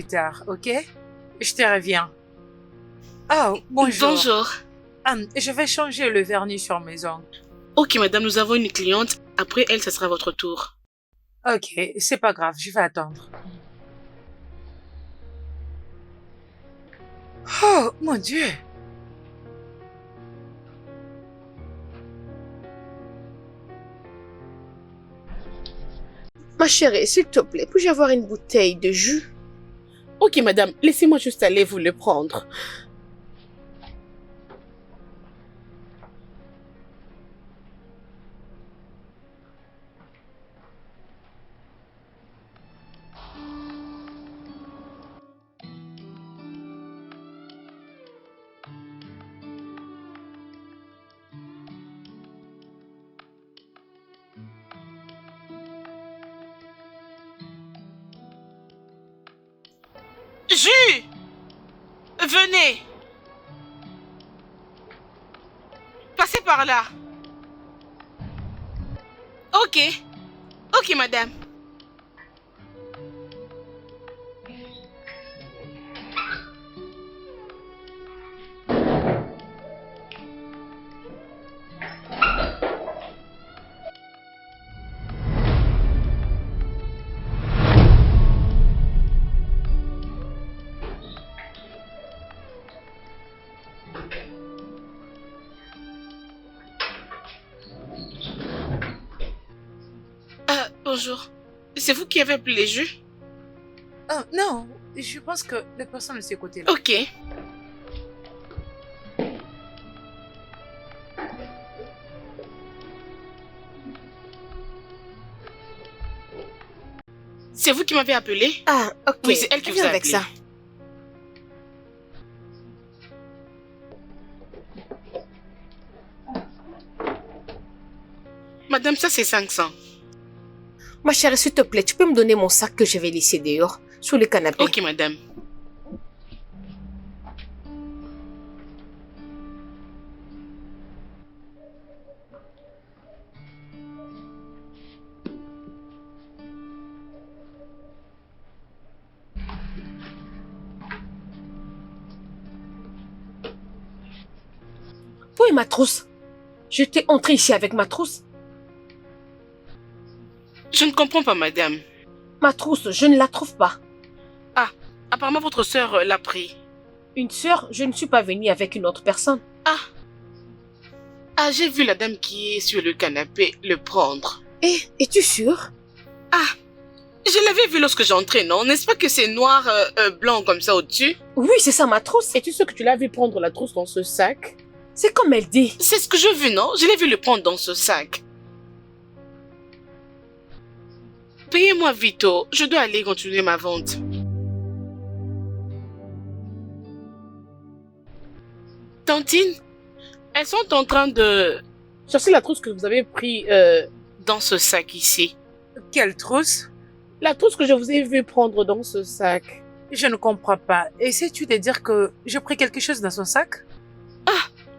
Plus tard, ok? Je te reviens. Oh, bonjour. Bonjour. Je vais changer le vernis sur mes ongles. Ok, madame, nous avons une cliente. Après elle, ce sera votre tour. Ok, c'est pas grave, je vais attendre. Oh, mon Dieu! Ma chérie, s'il te plaît, puis-je avoir une bouteille de jus? Ok, madame, laissez-moi juste aller vous le prendre. Jus! Venez! Passez par là. Ok. Ok, madame. Bonjour. C'est vous qui avez appelé les jus? Oh, non, je pense que la personne de ce côté-là. Ok. C'est vous qui m'avez appelé? Ah, ok. Oui, c'est elle qui vous Viens a avec appelé. ça. Madame, ça c'est 500. Ma chérie, s'il te plaît, tu peux me donner mon sac que je vais laisser dehors, sur le canapé? Ok, madame. Où est ma trousse? J'étais entrée ici avec ma trousse. Je ne comprends pas, madame. Ma trousse, je ne la trouve pas. Ah, apparemment votre sœur l'a pris. Une sœur, je ne suis pas venue avec une autre personne. Ah, j'ai vu la dame qui est sur le canapé le prendre. Es-tu sûre? Ah, je l'avais vu lorsque j'entrais, non? N'est-ce pas que c'est noir, blanc comme ça au-dessus? Oui, c'est ça ma trousse. Es-tu sûr que tu l'as vu prendre la trousse dans ce sac? C'est comme elle dit. C'est ce que je veux, non? Je l'ai vu le prendre dans ce sac. Payez-moi vite, oh. Je dois aller continuer ma vente. Tantine, elles sont en train de chercher la trousse que vous avez pris dans ce sac ici. Quelle trousse? La trousse que je vous ai vu prendre dans ce sac. Je ne comprends pas. Essaies-tu de dire que j'ai pris quelque chose dans son sac?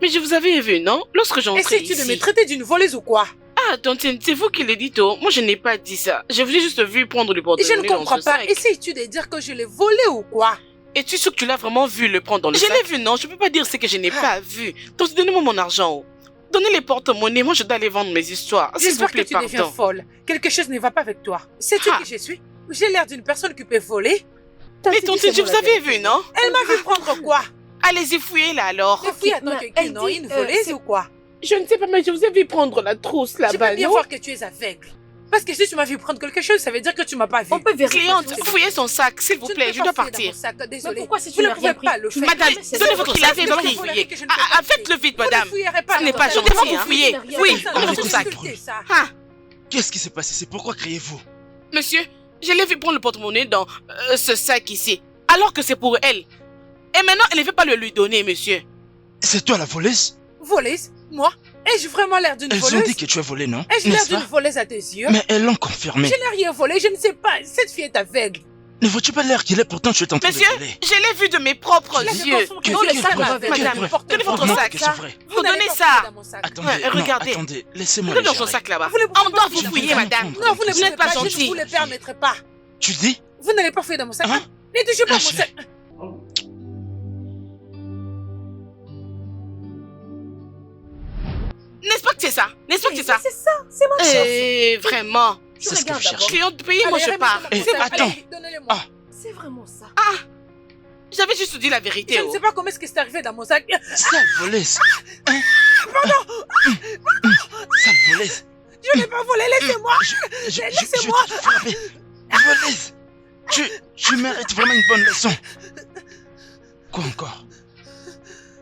Mais je vous avais vu, non? Lorsque j'entrais ici. Essaies-tu de me traiter d'une voleuse ou quoi? Ah, Tantine, c'est vous qui le dites, oh. Moi, je n'ai pas dit ça. Je vous ai juste vu prendre le porte-monnaie Je ne dans comprends ce pas. sac. Essaies-tu de dire que je l'ai volé ou quoi? Es-tu sûr que tu l'as vraiment vu le prendre dans le sac? Je l'ai vu, non? Je peux pas dire ce que je n'ai pas vu. Donc, donnez-moi mon argent, oh. Donnez les porte-monnaies. Moi, je dois aller vendre mes histoires. S'il vous J'espère que plaît, tu deviens pardon. folle. Quelque chose ne va pas avec toi. Sais-tu Ah. qui je suis? J'ai l'air d'une personne qui peut voler. Mais Tantine, je vous avais vu, non? Elle m'a vu prendre quoi? Allez-y, fouillez là alors. Et puis attends mais que elle non, dit, une voleuse c'est- ou quoi? Je ne sais pas, mais je vous ai vu prendre la trousse Je là-bas, peux bien non? voir que tu es aveugle. Parce que si tu m'as vu prendre quelque chose, ça veut dire que tu m'as pas vu. On peut vérifier. Cliente, sur- fouillez son sac, s'il vous Tu ne plaît, peux je pas dois fouiller dans partir. mon sac, désolé. Mais pourquoi si tu Vous ne n'as pouvez rien pas pris? le Tu faire. Madame, c'est donnez ça, votre c'est clé, ça, je c'est dois ça, fouiller. que je ne peux pas Faites-le vite, madame. Vous ne fouillerez pas Ce n'est dans pas mon gentil, sac. vous fouillez. Rien. Oui, C'est ça, donnez c'est votre ça. sac. Ça. Ah, Qu'est-ce qui s'est passé? C'est pourquoi criez-vous? monsieur, je l'ai vu prendre le porte-monnaie dans ce sac ici, alors que c'est pour elle. Et maintenant, elle ne veut pas le lui donner, monsieur. C'est toi la voleuse? Voleuse? Moi? Ai-je vraiment l'air d'une Elles ont voleuse? dit que tu as volé, non? Ai-je l'air N'est-ce d'une pas? voleuse à tes yeux? Mais elles l'ont confirmé. Je n'ai rien volé, je ne sais pas. Cette fille est aveugle. Ne vois-tu pas l'air qu'il est? Pourtant tu es en train de Monsieur, voler. je l'ai vu de mes propres Je yeux. confonds Que- que le tu es sac, aveugle. madame, N'importe donnez quoi. votre Non, sac. que c'est vrai. Vous Vous n'allez donnez pas ça. fouiller dans mon sac. Attendez, Ouais, non, regardez. attendez, laissez-moi Donnez le dans son gérer. sac là-bas. Vous ne On pouvez doit pas vous fouiller dans fouiller, mon madame. sac. Non, vous ne Vous n'êtes pouvez pas pas. Je gentil. ne vous le permettrai pas. Tu dis? Vous n'allez pas fouiller dans mon sac. Hein? Ne touchez pas mon Lâche-le. sac. N'est-ce pas que c'est ça? N'est-ce pas que c'est ça? C'est ça, c'est ma chance. Eh, vraiment. C'est ce que regarde vous cherchez. Client de pays, moi je Allez, pars. remettez-moi mon Eh, sac. attends. Allez, donnez-le-moi. Ah. C'est vraiment ça. J'avais juste dit la vérité. Je ne sais pas comment est-ce que c'est arrivé dans mon sac. Sale voleuse. Hein? Sale voleuse. Je n'ai pas volé, laissez-moi. Je vais Laissez-moi. te frapper. Voleuse. Tu mérites vraiment une bonne leçon. Quoi encore?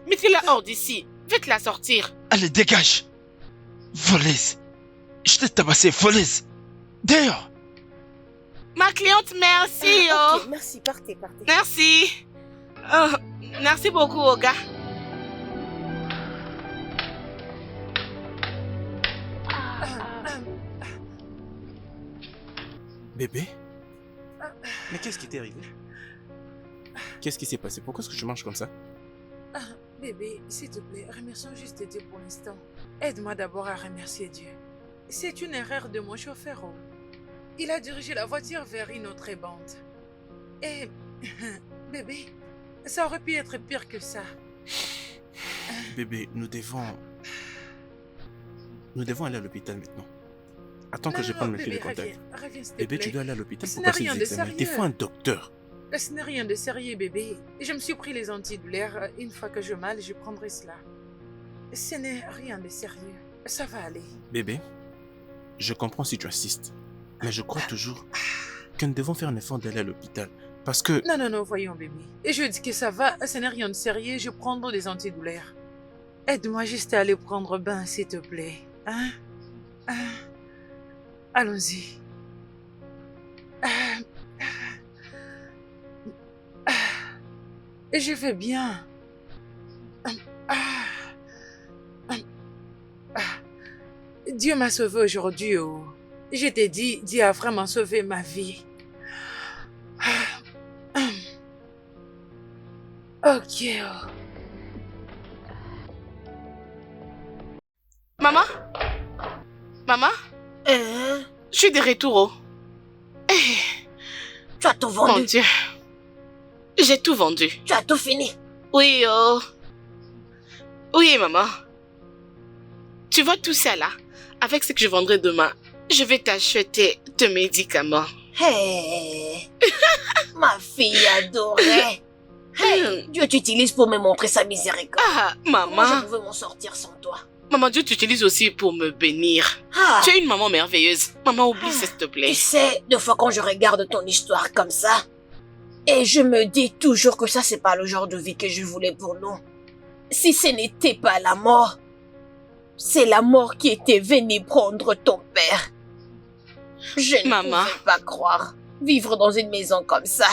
Mettez-la hors d'ici. Faites-la sortir. Allez, dégage. Voleuse. Je t'ai tabassé, voleuse. Dehors. Ma cliente, merci. Ok, merci, partez. Merci. Oh, merci beaucoup, Oga. Bébé? Mais qu'est-ce qui t'est arrivé? Qu'est-ce qui s'est passé? Pourquoi est-ce que tu marches comme ça? Bébé, s'il te plaît, remercions juste Dieu pour l'instant. Aide-moi d'abord à remercier Dieu. C'est une erreur de mon chauffeur. Il a dirigé la voiture vers une autre bande. Et, bébé, ça aurait pu être pire que ça. Bébé, nous devons aller à l'hôpital maintenant. Attends que Non, je non, prenne non, mes clés de bébé, contact. reviens, s'il te Bébé, plaît. tu dois aller à l'hôpital Ce pour n'est passer rien des de examens. sérieux. Il faut un docteur. Ce n'est rien de sérieux, bébé. Je me suis pris les antidouleurs. Une fois que je mal, je prendrai cela. Ce n'est rien de sérieux. Ça va aller. Bébé, je comprends si tu assistes. Mais je crois toujours que nous devons faire un effort d'aller à l'hôpital. Parce que... Non, voyons, bébé. Et je dis que ça va, ce n'est rien de sérieux, je prendrai des antidouleurs. Aide-moi juste à aller prendre bain, s'il te plaît. Hein? Allons-y. Et je vais bien. Dieu m'a sauvé aujourd'hui. Oh. Je t'ai dit, Dieu a vraiment sauvé ma vie. Ok. Oh. Maman? Maman? Hein? Je suis de retour. Oh. Tu as tout Mon vendu. Dieu. J'ai tout vendu. Tu as tout fini. Oui, oh. Oui, maman. Tu vois tout ça là? Avec ce que je vendrai demain, je vais t'acheter de médicaments. Hey, ma fille adorée. Hey, Dieu t'utilise pour me montrer sa miséricorde. Ah, Comment maman. je pouvais m'en sortir sans toi? Maman, Dieu t'utilise aussi pour me bénir. Ah, Tu es une maman merveilleuse. Maman, oublie ça, s'il te plaît. tu sais, des fois quand je regarde ton histoire comme ça, et je me dis toujours que ça c'est pas le genre de vie que je voulais pour nous. Si ce n'était pas la mort, c'est la mort qui était venue prendre ton père. Je ne Maman. pouvais pas croire vivre dans une maison comme ça.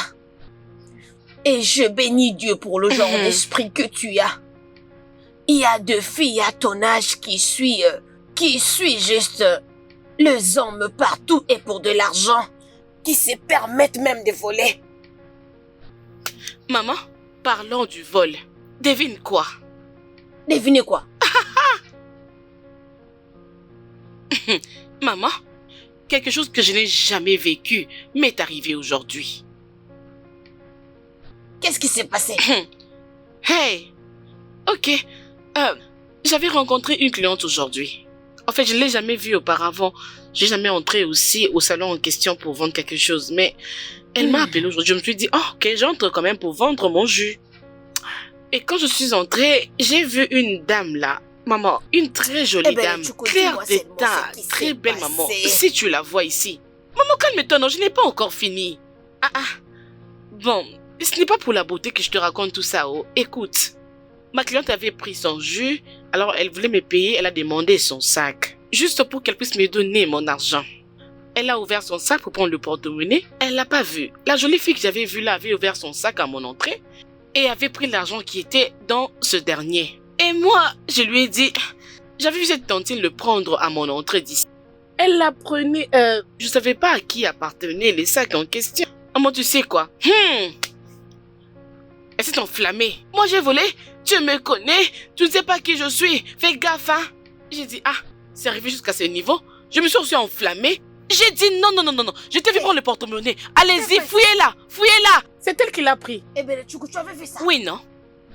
Et je bénis Dieu pour le genre d'esprit que tu as. Il y a deux filles à ton âge qui suit juste les hommes partout et pour de l'argent, qui se permettent même de voler. Maman, parlons du vol. Devine quoi? Devinez quoi? Maman, quelque chose que je n'ai jamais vécu m'est arrivé aujourd'hui. Qu'est-ce qui s'est passé? Hey! Ok. J'avais rencontré une cliente aujourd'hui. En fait, je ne l'ai jamais vue auparavant. J'ai jamais entré aussi au salon en question pour vendre quelque chose. Mais elle m'a appelé aujourd'hui. Je me suis dit, oh, ok, j'entre quand même pour vendre mon jus. Et quand je suis entrée, j'ai vu une dame là. Maman, une très jolie dame. Claire dis-moi d'état. seulement ce qui Très s'est belle passé. maman. Si tu la vois ici. Maman, calme-toi, non, je n'ai pas encore fini. Bon, ce n'est pas pour la beauté que je te raconte tout ça. Oh. Écoute, ma cliente avait pris son jus, alors elle voulait me payer, elle a demandé son sac. Juste pour qu'elle puisse me donner mon argent. Elle a ouvert son sac pour prendre le porte-monnaie, elle l'a pas vu. La jolie fille que j'avais vue là avait ouvert son sac à mon entrée et avait pris l'argent qui était dans ce dernier. Et moi, je lui ai dit, j'avais vu cette tantine le prendre à mon entrée d'ici. Elle la prenait, je savais pas à qui appartenait les sacs en question. Maman, tu sais quoi? Elle s'est enflammée. Moi, j'ai volé. Tu me connais. Tu ne sais pas qui je suis. Fais gaffe, hein. J'ai dit, c'est arrivé jusqu'à ce niveau. Je me suis aussi enflammée. J'ai dit non, non, non, non, non. Je t'ai vu prendre le porte-monnaie. Allez-y, fouillez-la, fouillez-la. C'est elle qui l'a pris. Eh bien, Tchoukou, tu avais fait ça. Oui, non?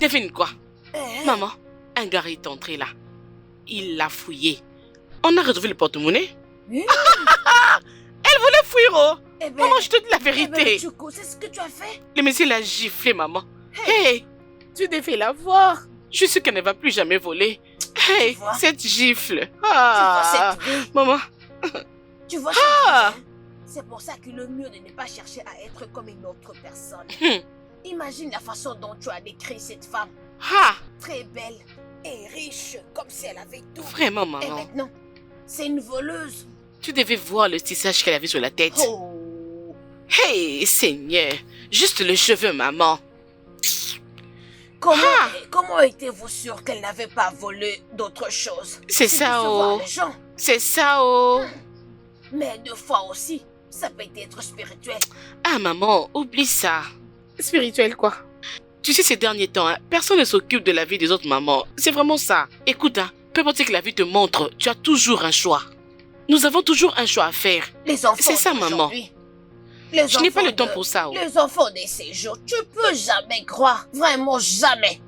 Devine quoi? Eh, Maman, un gars est entré là. Il l'a fouillé. On a retrouvé le porte-monnaie. Oui. Elle voulait fouiller, oh. Eh ben, Maman, je te dis la eh ben, vérité. Tchoukou, c'est ce que tu as fait. Le monsieur l'a giflé, maman. Hey, Tu devais la voir. je suis sûre qu'elle ne va plus jamais voler. Hey, Tu vois? cette gifle. Tu vois Ah, cette vie. maman. Tu vois Ah. cette vie, hein? C'est pour ça que le mieux de ne pas chercher à être comme une autre personne. Imagine la façon dont tu as décrit cette femme. Ah, Très belle et riche, comme si elle avait tout. vraiment, Et maman. maintenant, c'est une voleuse. Tu devais voir le tissage qu'elle avait sur la tête. Oh. Hey, Seigneur. Juste le cheveu, maman. Comment étiez-vous sûr qu'elle n'avait pas volé d'autres choses? C'est Tu ça, peux voir oh. les gens. C'est ça, oh. Mais deux fois aussi, ça peut être spirituel. Ah, maman, oublie ça. Spirituel, quoi. Tu sais, ces derniers temps, hein, personne ne s'occupe de la vie des autres mamans. C'est vraiment ça. Écoute, hein, peu importe ce que la vie te montre, tu as toujours un choix. Nous avons toujours un choix à faire. Les enfants C'est ça, maman. d'aujourd'hui, les Je n'ai pas enfants le temps de- pour ça. Oh. Les enfants de ces jours, tu peux jamais croire. Vraiment jamais.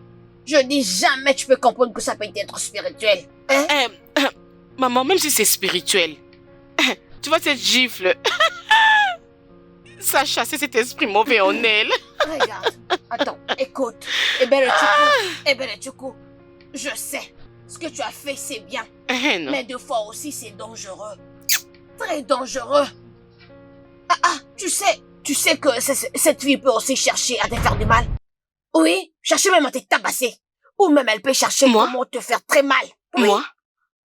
Je dis jamais tu peux comprendre que ça peut être spirituel. Hein? Maman, même si c'est spirituel, tu vois cette gifle, ça a chassé cet esprit mauvais en elle. Regarde. Attends, écoute. Eh ben, le Tchoukou, je sais. Ce que tu as fait, c'est bien. Non. Mais deux fois aussi, c'est dangereux. Très dangereux. Tu sais que cette fille peut aussi chercher à te faire du mal. Oui, chercher même à te tabasser. Ou même elle peut chercher Moi? comment te faire très mal. Oui. Moi?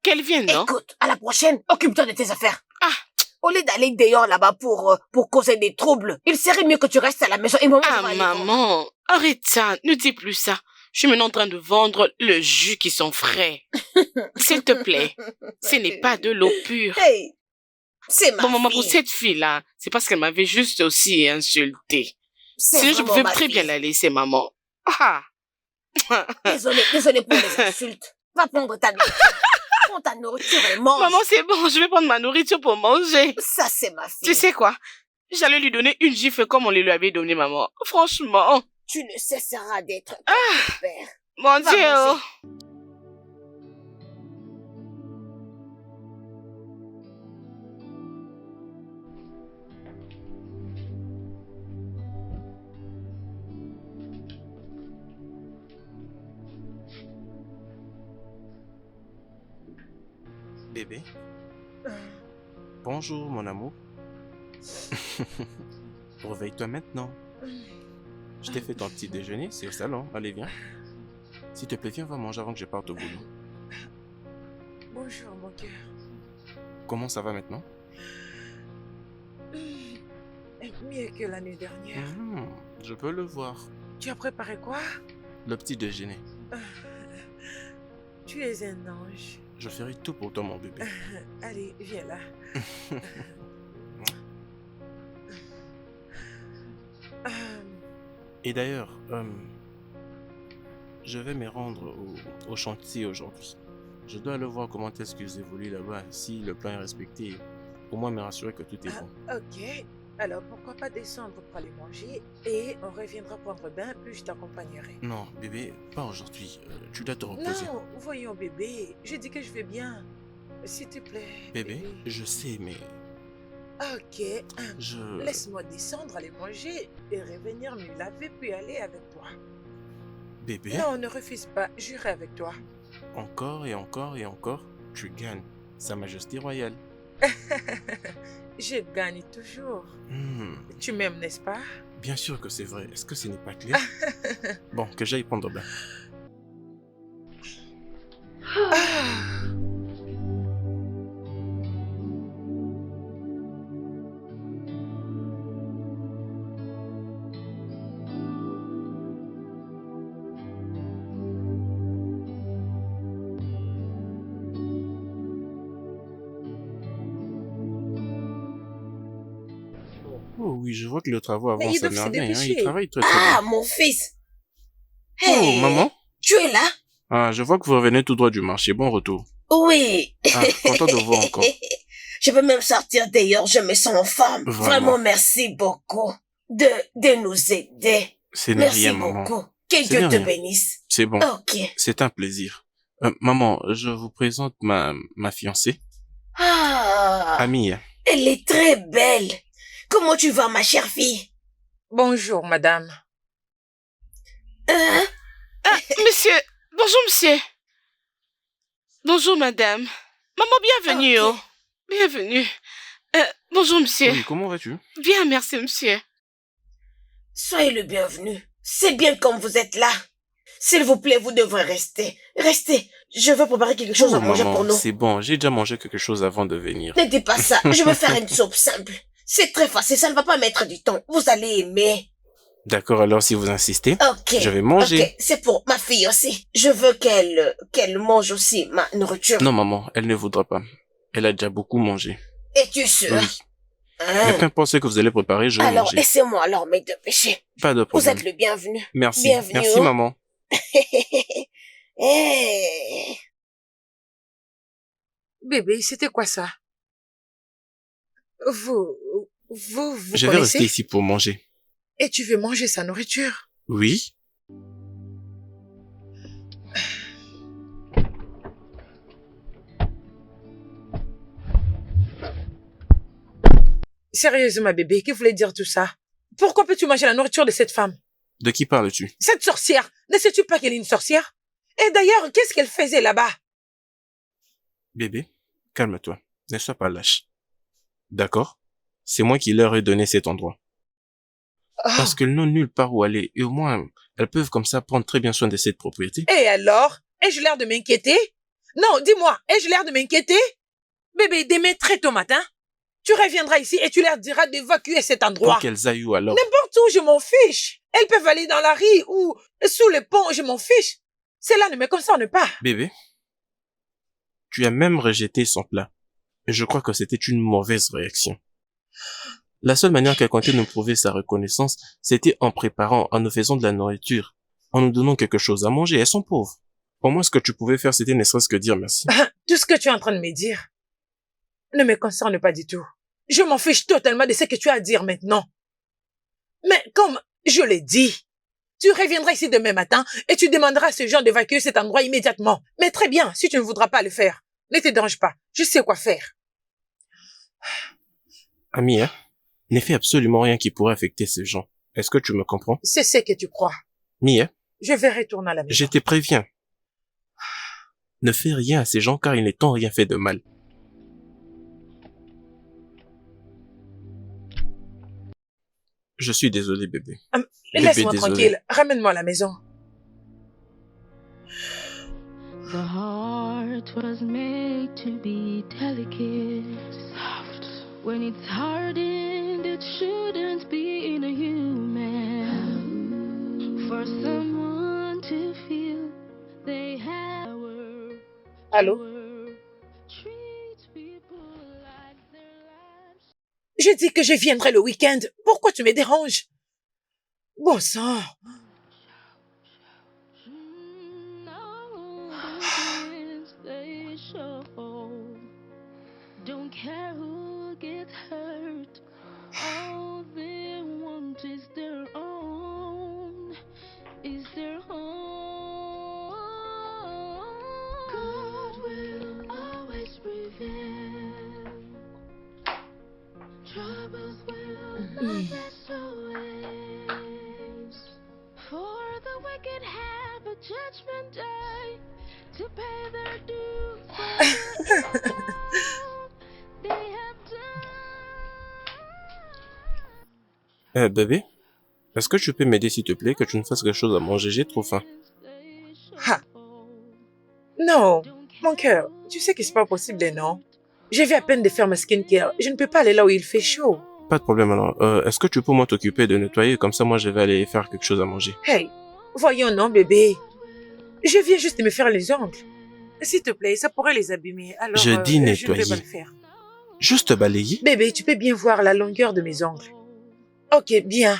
Qu'elle vienne, non? Écoute, à la prochaine, occupe-toi de tes affaires. Ah. Au lieu d'aller dehors là-bas pour causer des troubles, il serait mieux que tu restes à la maison et moi, je Ah, vais aller vendre. maman, arrête ça, ne dis plus ça. Je suis maintenant en train de vendre le jus qui sont frais. S'il te plaît, ce n'est pas de l'eau pure. Hey, c'est ma Bon, maman, pour fille. cette fille-là, c'est parce qu'elle m'avait juste aussi insulté. C'est Sinon, je vraiment pouvais ma très fille. bien la laisser, maman. Ah. Désolée pour les insultes. Va prendre ta nourriture. Prends ta nourriture et mange. Maman, c'est bon, je vais prendre ma nourriture pour manger. Ça, c'est ma fille. Tu sais quoi? J'allais lui donner une gifle comme on les lui avait donné, maman. Franchement. Tu ne cesseras d'être comme ton père. Mon Va Dieu. manger. Bébé, bonjour mon amour. Réveille-toi maintenant. Je t'ai fait ton petit déjeuner, c'est au salon. Allez, viens. S'il te plaît, viens, on va manger avant que je parte au boulot. Bonjour, mon cœur. Comment ça va maintenant? Mieux que l'année dernière. Je peux le voir. Tu as préparé quoi? Le petit déjeuner. Tu es un ange. Je ferai tout pour toi, mon bébé. Allez, viens là. Et d'ailleurs, je vais me rendre au chantier aujourd'hui. Je dois aller voir comment est-ce qu'ils évoluent là-bas, si le plan est respecté. Au moins me rassurer que tout est bon. Ok. Alors, pourquoi pas descendre pour aller manger et on reviendra prendre bain, puis je t'accompagnerai. Non, bébé, pas aujourd'hui. Tu dois te reposer. Non, voyons bébé, je dis que je vais bien. S'il te plaît. Bébé, je sais, mais Ok, je... laisse-moi descendre, aller manger et revenir me laver puis aller avec toi. Bébé, Non, ne refuse pas, j'irai avec toi. encore et encore et encore, tu gagnes. Sa Majesté royale. Je gagne toujours. Tu m'aimes, n'est-ce pas? Bien sûr que c'est vrai. Est-ce que ce n'est pas clair? Bon, que j'aille prendre bain. Oh oui, je vois que le travail Mais avance ils à doivent se merveille. dépêcher. Il travaille très très Ah, bien. mon fils. Oh, Hey, maman? Tu es là? Ah, je vois que vous revenez tout droit du marché. Bon retour. Oui. Ah, content de vous voir encore. Je peux même sortir d'ailleurs, je me sens en forme. Vraiment. Vraiment, merci beaucoup de nous aider. C'est Merci rien, maman. beaucoup. Que C'est Dieu te rien. bénisse. C'est bon. Ok. C'est un plaisir. Maman, je vous présente ma fiancée, Ah, Amie. elle est très belle. Comment tu vas, ma chère fille? Bonjour, madame. Hein? Ah, monsieur. Bonjour, monsieur. Bonjour, madame. Maman, bienvenue. Ok. Oh. Bienvenue. Bonjour, monsieur. Oui, comment vas-tu? Bien, merci, monsieur. Soyez le bienvenu. C'est bien comme vous êtes là. S'il vous plaît, vous devrez rester. Restez. Je veux préparer quelque chose à manger maman, pour nous. c'est bon, j'ai déjà mangé quelque chose avant de venir. Ne dis pas ça. Je veux faire une soupe simple. C'est très facile. Ça ne va pas mettre du temps. Vous allez aimer. D'accord, alors si vous insistez, Ok. je vais manger. Ok. C'est pour ma fille aussi. Je veux qu'elle mange aussi ma nourriture. Non, maman, elle ne voudra pas. Elle a déjà beaucoup mangé. Es-tu sûr? Oui. Mais peu importe ce que vous allez préparer, je vais Alors, manger. laissez-moi alors me dépêcher. Pas de Vous problème. êtes le bienvenu. Merci. Bienvenue, Merci, hein. maman. Hey. Bébé, c'était quoi ça? Vous Je vais connaissez? rester ici pour manger. Et tu veux manger sa nourriture? Oui? Sérieusement, ma bébé, que voulait dire tout ça? Pourquoi peux-tu manger la nourriture de cette femme? De qui parles-tu? Cette sorcière, ne sais-tu pas qu'elle est une sorcière? Et d'ailleurs, qu'est-ce qu'elle faisait là-bas? Bébé, calme-toi. Ne sois pas lâche. D'accord? C'est moi qui leur ai donné cet endroit. Oh. Parce qu'elles n'ont nulle part où aller. Et au moins, elles peuvent comme ça prendre très bien soin de cette propriété. Et alors? Ai-je l'air de m'inquiéter? Non, dis-moi, ai-je l'air de m'inquiéter? Bébé, demain très tôt matin, tu reviendras ici et tu leur diras d'évacuer cet endroit. Pour qu'elles aillent où alors? N'importe où, je m'en fiche. Elles peuvent aller dans la rue ou sous le pont, je m'en fiche. Cela ne me concerne pas. Bébé, tu as même rejeté son plat. Et je crois que c'était une mauvaise réaction. La seule manière qu'elle comptait nous prouver sa reconnaissance, c'était en préparant, en nous faisant de la nourriture, en nous donnant quelque chose à manger. Elles sont pauvres. Pour moi, ce que tu pouvais faire, c'était ne serait-ce que dire merci. Tout ce que tu es en train de me dire ne me concerne pas du tout. Je m'en fiche totalement de ce que tu as à dire maintenant. Mais comme je l'ai dit, tu reviendras ici demain matin et tu demanderas à ces gens d'évacuer cet endroit immédiatement. Mais très bien, si tu ne voudras pas le faire, ne te dérange pas. Je sais quoi faire. Ami, hein, ne fais absolument rien qui pourrait affecter ces gens. Est-ce que tu me comprends? C'est ce que tu crois. Mia, Je vais retourner à la maison. je te préviens. Ne fais rien à ces gens car ils ne t'ont rien fait de mal. Je suis désolé, bébé. Bébé, Laisse-moi désolé. tranquille. Ramène-moi à la maison. The heart was made to be delicate, soft. When it's hardened, it shouldn't be in a human. For someone to feel they have Allô? treat people like their lives. Je dis que je viendrai le week-end. Pourquoi tu me déranges? Bon sang. They show. Don't care who gets hurt. All they want is their own. Is their own. God will always prevail. Troubles will not last always. For the wicked have a judgment day to pay their dues for they have done. Bébé, est-ce que tu peux m'aider s'il te plaît, que tu me fasses quelque chose à manger? J'ai trop faim. Ha. Non, mon cœur, tu sais que c'est pas possible, non? Je viens à peine de faire ma skincare. Je ne peux pas aller là où il fait chaud. Pas de problème alors. Est-ce que tu peux moi t'occuper de nettoyer? Comme ça, moi, je vais aller faire quelque chose à manger. Hey, voyons, non, bébé. Je viens juste de me faire les ongles. S'il te plaît, ça pourrait les abîmer. Alors, Je dis je ne vais nettoyer. pas le faire. Juste balayer? Bébé, tu peux bien voir la longueur de mes ongles. Ok, bien.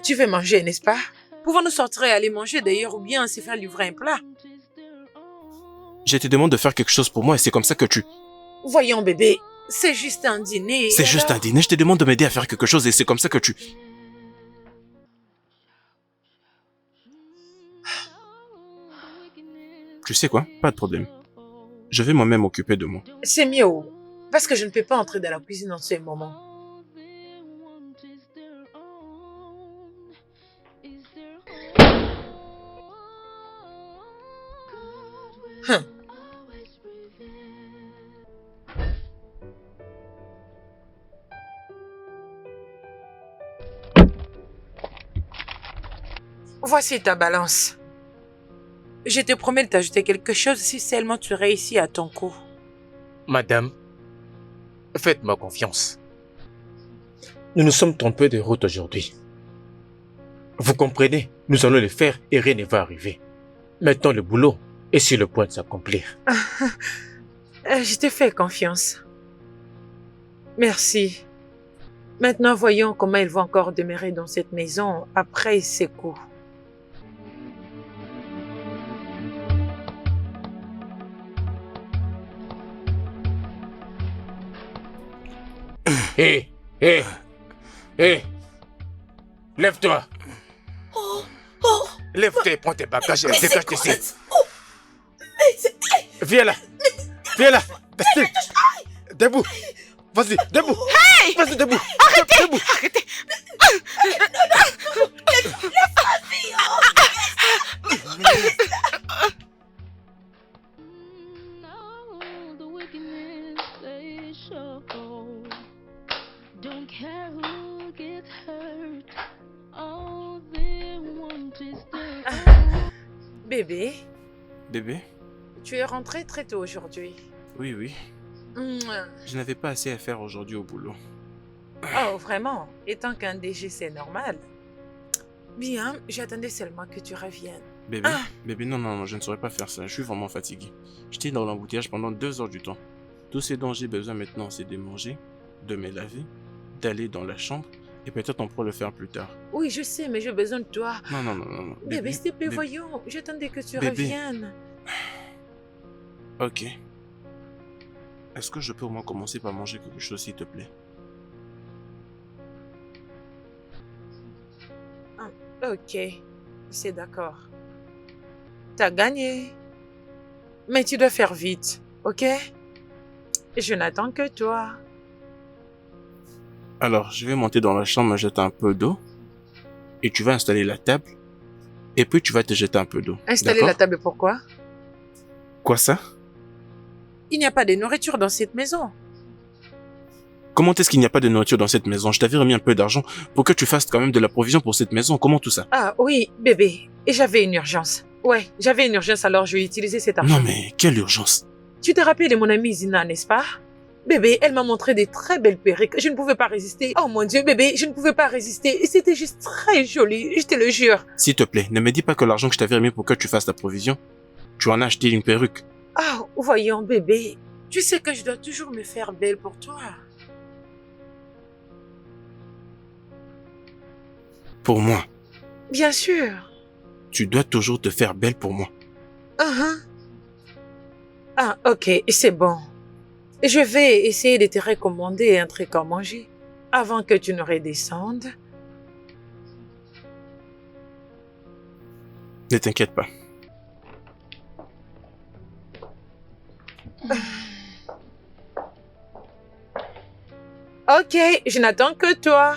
Tu veux manger, n'est-ce pas? Pouvons-nous sortir et aller manger d'ailleurs ou bien se faire livrer un plat? Je te demande de faire quelque chose pour moi et c'est comme ça que tu... Voyons, bébé, C'est juste un dîner. C'est juste un dîner, je te demande de m'aider à faire quelque chose et c'est comme ça que tu... Tu sais quoi? Pas de problème. Je vais moi-même m'occuper de moi. C'est mieux. Parce que je ne peux pas entrer dans la cuisine en ce moment. Hum. Voici ta balance. Je te promets de t'ajouter quelque chose si seulement tu réussis à ton coup. Madame, faites-moi confiance. Nous nous sommes trompés de route aujourd'hui. Vous comprenez, nous allons le faire et rien ne va arriver. Maintenant, le boulot est sur le point de s'accomplir. Je te fais confiance. Merci. Maintenant, voyons comment il va encore demeurer dans cette maison après ces coups. Hé, hé, hé, lève-toi. Lève-toi et prends tes bagages et dégage d'ici. Viens là. Viens là. Debout. Vas-y, debout. Hey! Vas-y, debout. Arrêtez! Debout. Arrêtez! No, the wickedness they show. Don't care who gets hurt. All they want is their own. Bébé, Bébé? tu es rentré très tôt aujourd'hui. Oui, oui. Mouah. Je n'avais pas assez à faire aujourd'hui au boulot. Oh, vraiment? Étant qu'un DG, c'est normal. Bien, j'attendais seulement que tu reviennes. Bébé, bébé, non, je ne saurais pas faire ça. Je suis vraiment fatigué. J'étais dans l'embouteillage pendant 2 heures du temps. Tout ce dont j'ai besoin maintenant, c'est de manger, de me laver, d'aller dans la chambre, et peut-être on pourra le faire plus tard. Oui, je sais, mais j'ai besoin de toi. Non. Bébé, s'il te plaît, bébé. voyons. J'attendais que tu Bébé. reviennes. Ok. Est-ce que je peux au moins commencer par manger quelque chose, s'il te plaît? Ok, c'est d'accord. T'as gagné. Mais tu dois faire vite, ok? Je n'attends que toi. Alors, je vais monter dans la chambre, me jeter un peu d'eau, et tu vas installer la table, et puis tu vas te jeter un peu d'eau. Installer D'accord? la table, pourquoi? Quoi ça? Il n'y a pas de nourriture dans cette maison. Comment est-ce qu'il n'y a pas de nourriture dans cette maison? Je t'avais remis un peu d'argent pour que tu fasses quand même de la provision pour cette maison. Comment tout ça? Ah oui, bébé. Et j'avais une urgence. Ouais, j'avais une urgence, alors je vais utiliser cet argent. Non mais, quelle urgence? Tu te rappelles de mon amie Zina, n'est-ce pas? Bébé, elle m'a montré des très belles perruques. Je ne pouvais pas résister. Oh mon Dieu, bébé, je ne pouvais pas résister. Et c'était juste très joli, je te le jure. S'il te plaît, ne me dis pas que l'argent que je t'avais remis pour que tu fasses la provision, tu en as acheté une perruque. Ah, voyons, bébé. Tu sais que je dois toujours me faire belle pour toi. Pour moi. Bien sûr. Tu dois toujours te faire belle pour moi. Ah, ok, c'est bon. Je vais essayer de te recommander un truc à manger avant que tu ne redescendes. Ne t'inquiète pas. Ok, je n'attends que toi.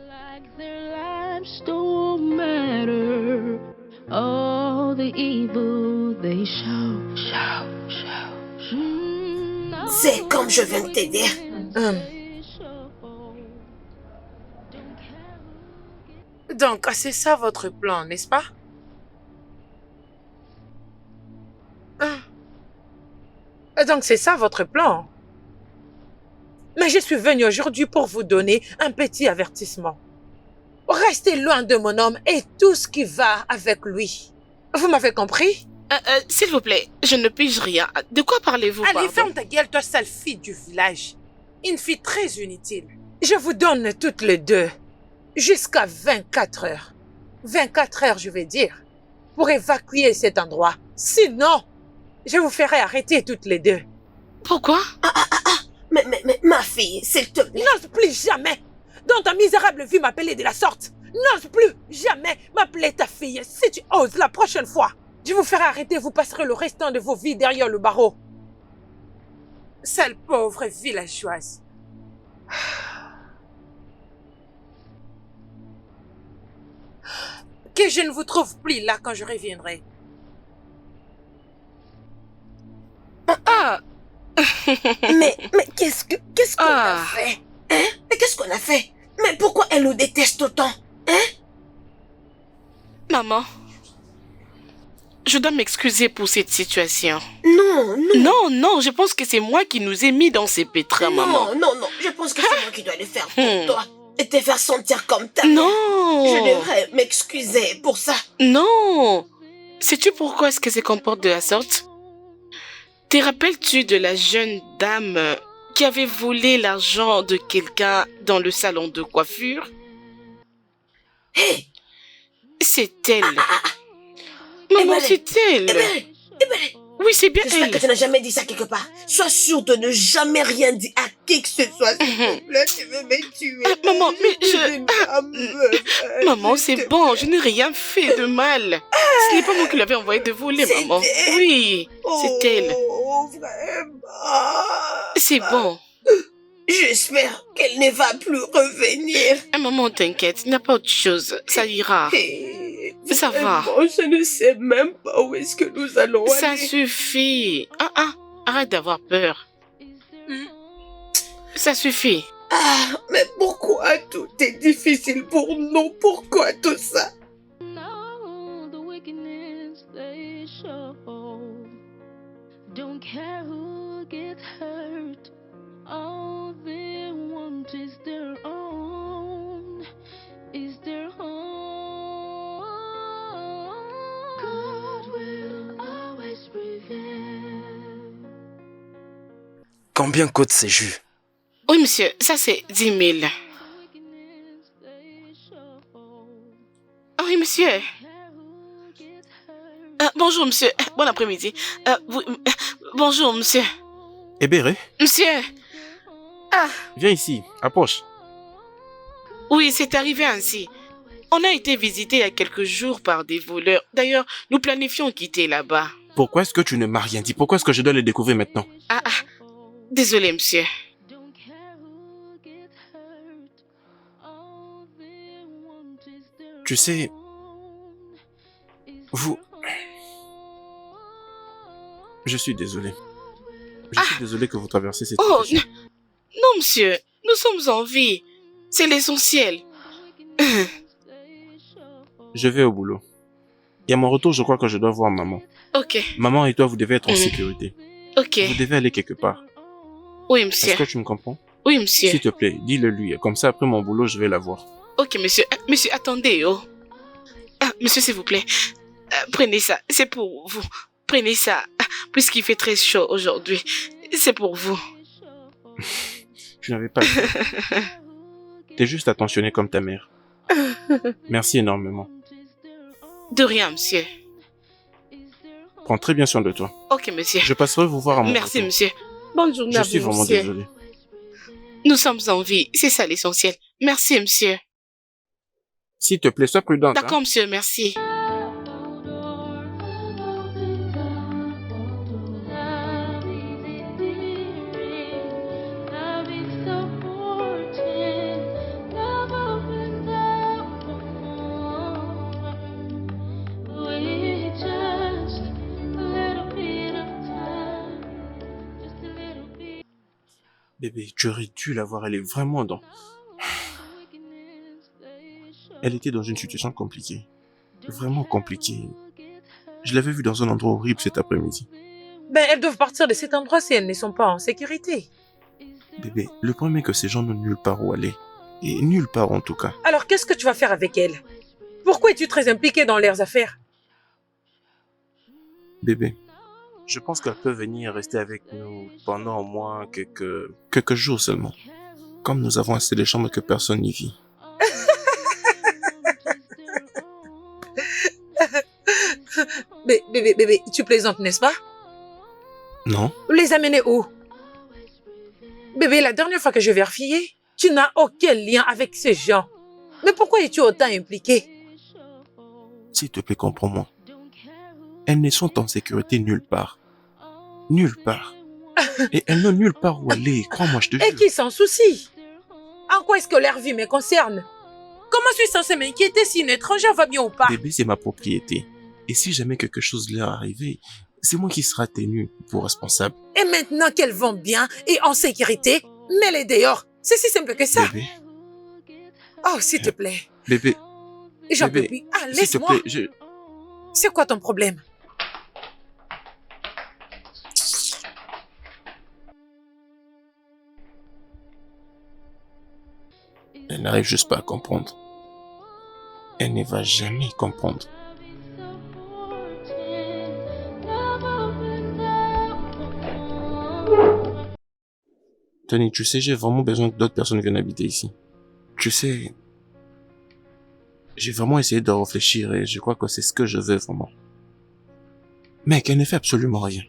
Like their lives don't matter. All the evil they show. C'est comme je viens de te dire. Donc, c'est ça votre plan, n'est-ce pas? Donc, c'est ça votre plan. Mais je suis venue aujourd'hui pour vous donner un petit avertissement. Restez loin de mon homme et tout ce qui va avec lui. Vous m'avez compris? S'il vous plaît, je ne pige rien. De quoi parlez-vous, Allez, pardon? ferme ta gueule, toi, sale fille du village. Une fille très inutile. Je vous donne toutes les deux jusqu'à 24 heures. 24 heures, je vais dire, pour évacuer cet endroit. Sinon, je vous ferai arrêter toutes les deux. Pourquoi? Mais, ma fille, s'il te plaît. N'ose plus jamais, dans ta misérable vie, m'appeler de la sorte. N'ose plus jamais m'appeler ta fille. Si tu oses la prochaine fois, je vous ferai arrêter, vous passerez le restant de vos vies derrière le barreau. Sale pauvre villageoise. Que je ne vous trouve plus là quand je reviendrai. Ah! Mais qu'est-ce qu'on a fait? Hein? Mais qu'est-ce qu'on a fait? Mais pourquoi elle nous déteste autant? Hein? Maman, je dois m'excuser pour cette situation. Non, Je pense que c'est moi qui nous ai mis dans ces pétrins, maman. Non, je pense que c'est moi qui dois le faire pour toi. Et te faire sentir comme ta Non. mère. Je devrais m'excuser pour ça. Non. Sais-tu pourquoi est-ce qu'elle se comporte de la sorte? Te rappelles-tu de la jeune dame qui avait volé l'argent de quelqu'un dans le salon de coiffure? Hé! C'est elle. Maman, c'est elle. Oui, c'est bien J'espère elle. que tu n'as jamais dit ça quelque part. Sois sûre de ne jamais rien dire à qui que ce soit. S'il te plaît, tu veux me tuer. Maman, mais Maman, c'est bon, je n'ai rien fait de mal. Ce n'est pas moi qui l'avais envoyé de voler, maman. Oui, c'est elle. Oh, vraiment. C'est bon. J'espère qu'elle ne va plus revenir. Maman, t'inquiète, il n'y a pas autre chose. Ça ira. Ça va. Je ne sais même pas où est-ce que nous allons aller. Ça suffit. Arrête d'avoir peur. Ça suffit. Mais pourquoi tout est difficile pour nous? Pourquoi tout ça? No, the wickedness they show. Don't care who gets hurt. All they want is their own. Is their own. God will always prevail. Combien coûte ces jus? Oui, monsieur, ça c'est 10 000. Oui, monsieur. Bonjour, monsieur. Bon après-midi. Bonjour, monsieur. Ebere, Monsieur. viens ici, approche. Oui, c'est arrivé ainsi. On a été visité il y a quelques jours par des voleurs. D'ailleurs, nous planifions quitter là-bas. Pourquoi est-ce que tu ne m'as rien dit? Pourquoi est-ce que je dois le découvrir maintenant? Désolé, monsieur. Tu sais, je suis désolé. Je suis désolé que vous traversez cette situation. Non, monsieur. Nous sommes en vie. C'est l'essentiel. Je vais au boulot. Et à mon retour, je crois que je dois voir maman. Ok. Maman et toi, vous devez être en sécurité. Ok. Vous devez aller quelque part. Oui, monsieur. Est-ce que tu me comprends? Oui, monsieur. S'il te plaît, dis-le lui. Comme ça, après mon boulot, je vais la voir. Ok, monsieur. Monsieur, attendez, oh. Monsieur, s'il vous plaît. Prenez ça. C'est pour vous. Prenez ça. Puisqu'il fait très chaud aujourd'hui. C'est pour vous. Je n'avais pas le temps. T'es juste attentionné comme ta mère. Merci énormément. De rien, monsieur. Prends très bien soin de toi. Ok, monsieur. Je passerai vous voir à mon Merci, retour. monsieur. Bonne journée Je à suis vous, vraiment monsieur. désolé. Nous sommes en vie. C'est ça l'essentiel. Merci, monsieur. S'il te plaît, sois prudente. D'accord, monsieur. Merci. Bébé, tu aurais dû la voir. Elle est vraiment dans... Elle était dans une situation compliquée. Vraiment compliquée. Je l'avais vue dans un endroit horrible cet après-midi. Ben, elles doivent partir de cet endroit si elles ne sont pas en sécurité. Bébé, le problème est que ces gens n'ont nulle part où aller. Et nulle part en tout cas. Alors, qu'est-ce que tu vas faire avec elles? Pourquoi es-tu très impliqué dans leurs affaires? Bébé, je pense qu'elle peut venir rester avec nous pendant au moins quelques jours seulement. Comme nous avons assez de chambres que personne n'y vit. Bébé, tu plaisantes, n'est-ce pas? Non? Les amener où? Bébé, la dernière fois que j'ai vérifié, tu n'as aucun lien avec ces gens. Mais pourquoi es-tu autant impliqué? S'il te plaît, comprends-moi. Elles ne sont en sécurité nulle part. Nulle part. Et elles n'ont nulle part où aller, crois-moi, je te Et jure. qui s'en soucie? En quoi est-ce que leur vie me concerne? Comment suis-je censée m'inquiéter si une étrangère va bien ou pas? Bébé, c'est ma propriété. Et si jamais quelque chose leur arrivait, c'est moi qui serai tenu pour responsable. Et maintenant qu'elles vont bien et en sécurité, mets-les dehors. C'est si simple que ça. Bébé, Oh, s'il te plaît. bébé, J'en peux bébé, plus. Ah, s'il te laisse-moi. plaît, C'est quoi ton problème? Elle n'arrive juste pas à comprendre. Elle ne va jamais comprendre. Tony, tu sais, j'ai vraiment besoin que d'autres personnes viennent habiter ici. Tu sais, j'ai vraiment essayé de réfléchir et je crois que c'est ce que je veux vraiment. Mec, elle ne fait absolument rien.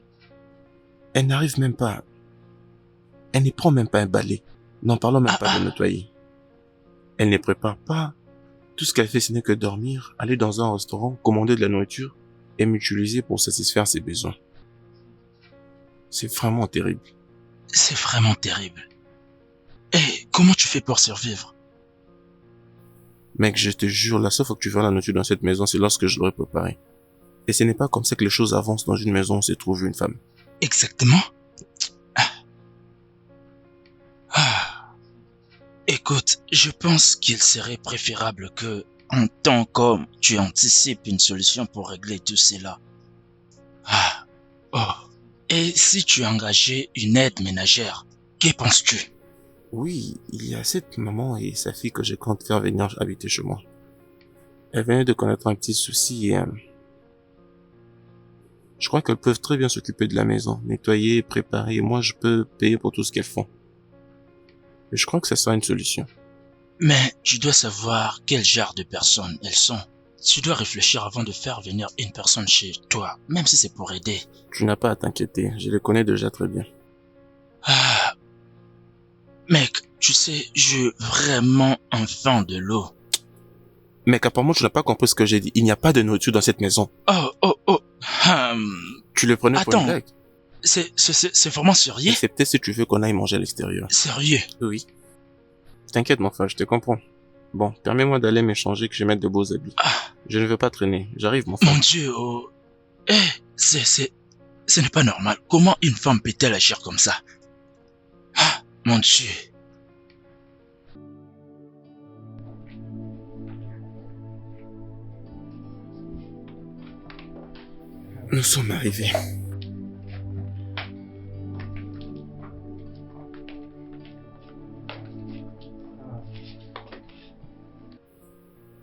Elle n'arrive même pas. Elle ne prend même pas un balai. N'en parlons même pas de nettoyer. Elle ne prépare pas. Tout ce qu'elle fait, ce n'est que dormir, aller dans un restaurant, commander de la nourriture et m'utiliser pour satisfaire ses besoins. C'est vraiment terrible. C'est vraiment terrible. Et comment tu fais pour survivre? Mec, je te jure, la seule fois que tu verras la nourriture dans cette maison, c'est lorsque je l'aurai préparée. Et ce n'est pas comme ça que les choses avancent dans une maison où se trouve une femme. Exactement. Écoute, je pense qu'il serait préférable que, en tant qu'homme, tu anticipes une solution pour régler tout cela. Et si tu engageais une aide ménagère, que penses-tu? Oui, il y a cette maman et sa fille que je compte faire venir habiter chez moi. Elle venait de connaître un petit souci et... je crois qu'elles peuvent très bien s'occuper de la maison, nettoyer, préparer, et moi je peux payer pour tout ce qu'elles font. Et je crois que ça sera une solution. Mais tu dois savoir quel genre de personnes elles sont. Tu dois réfléchir avant de faire venir une personne chez toi, même si c'est pour aider. Tu n'as pas à t'inquiéter, je les connais déjà très bien. Mec, tu sais, je veux vraiment enfin de l'eau. Mec, apparemment tu n'as pas compris ce que j'ai dit. Il n'y a pas de nourriture dans cette maison. Tu le prenais pour une blague? C'est vraiment sérieux? C'est peut-être si tu veux qu'on aille manger à l'extérieur. Sérieux? Oui. T'inquiète mon frère, je te comprends. Bon, permets-moi d'aller m'échanger que je mette de beaux habits. Je ne veux pas traîner. J'arrive mon frère. Mon Dieu, ce n'est pas normal. Comment une femme peut-elle agir comme ça? Mon Dieu. Nous sommes arrivés.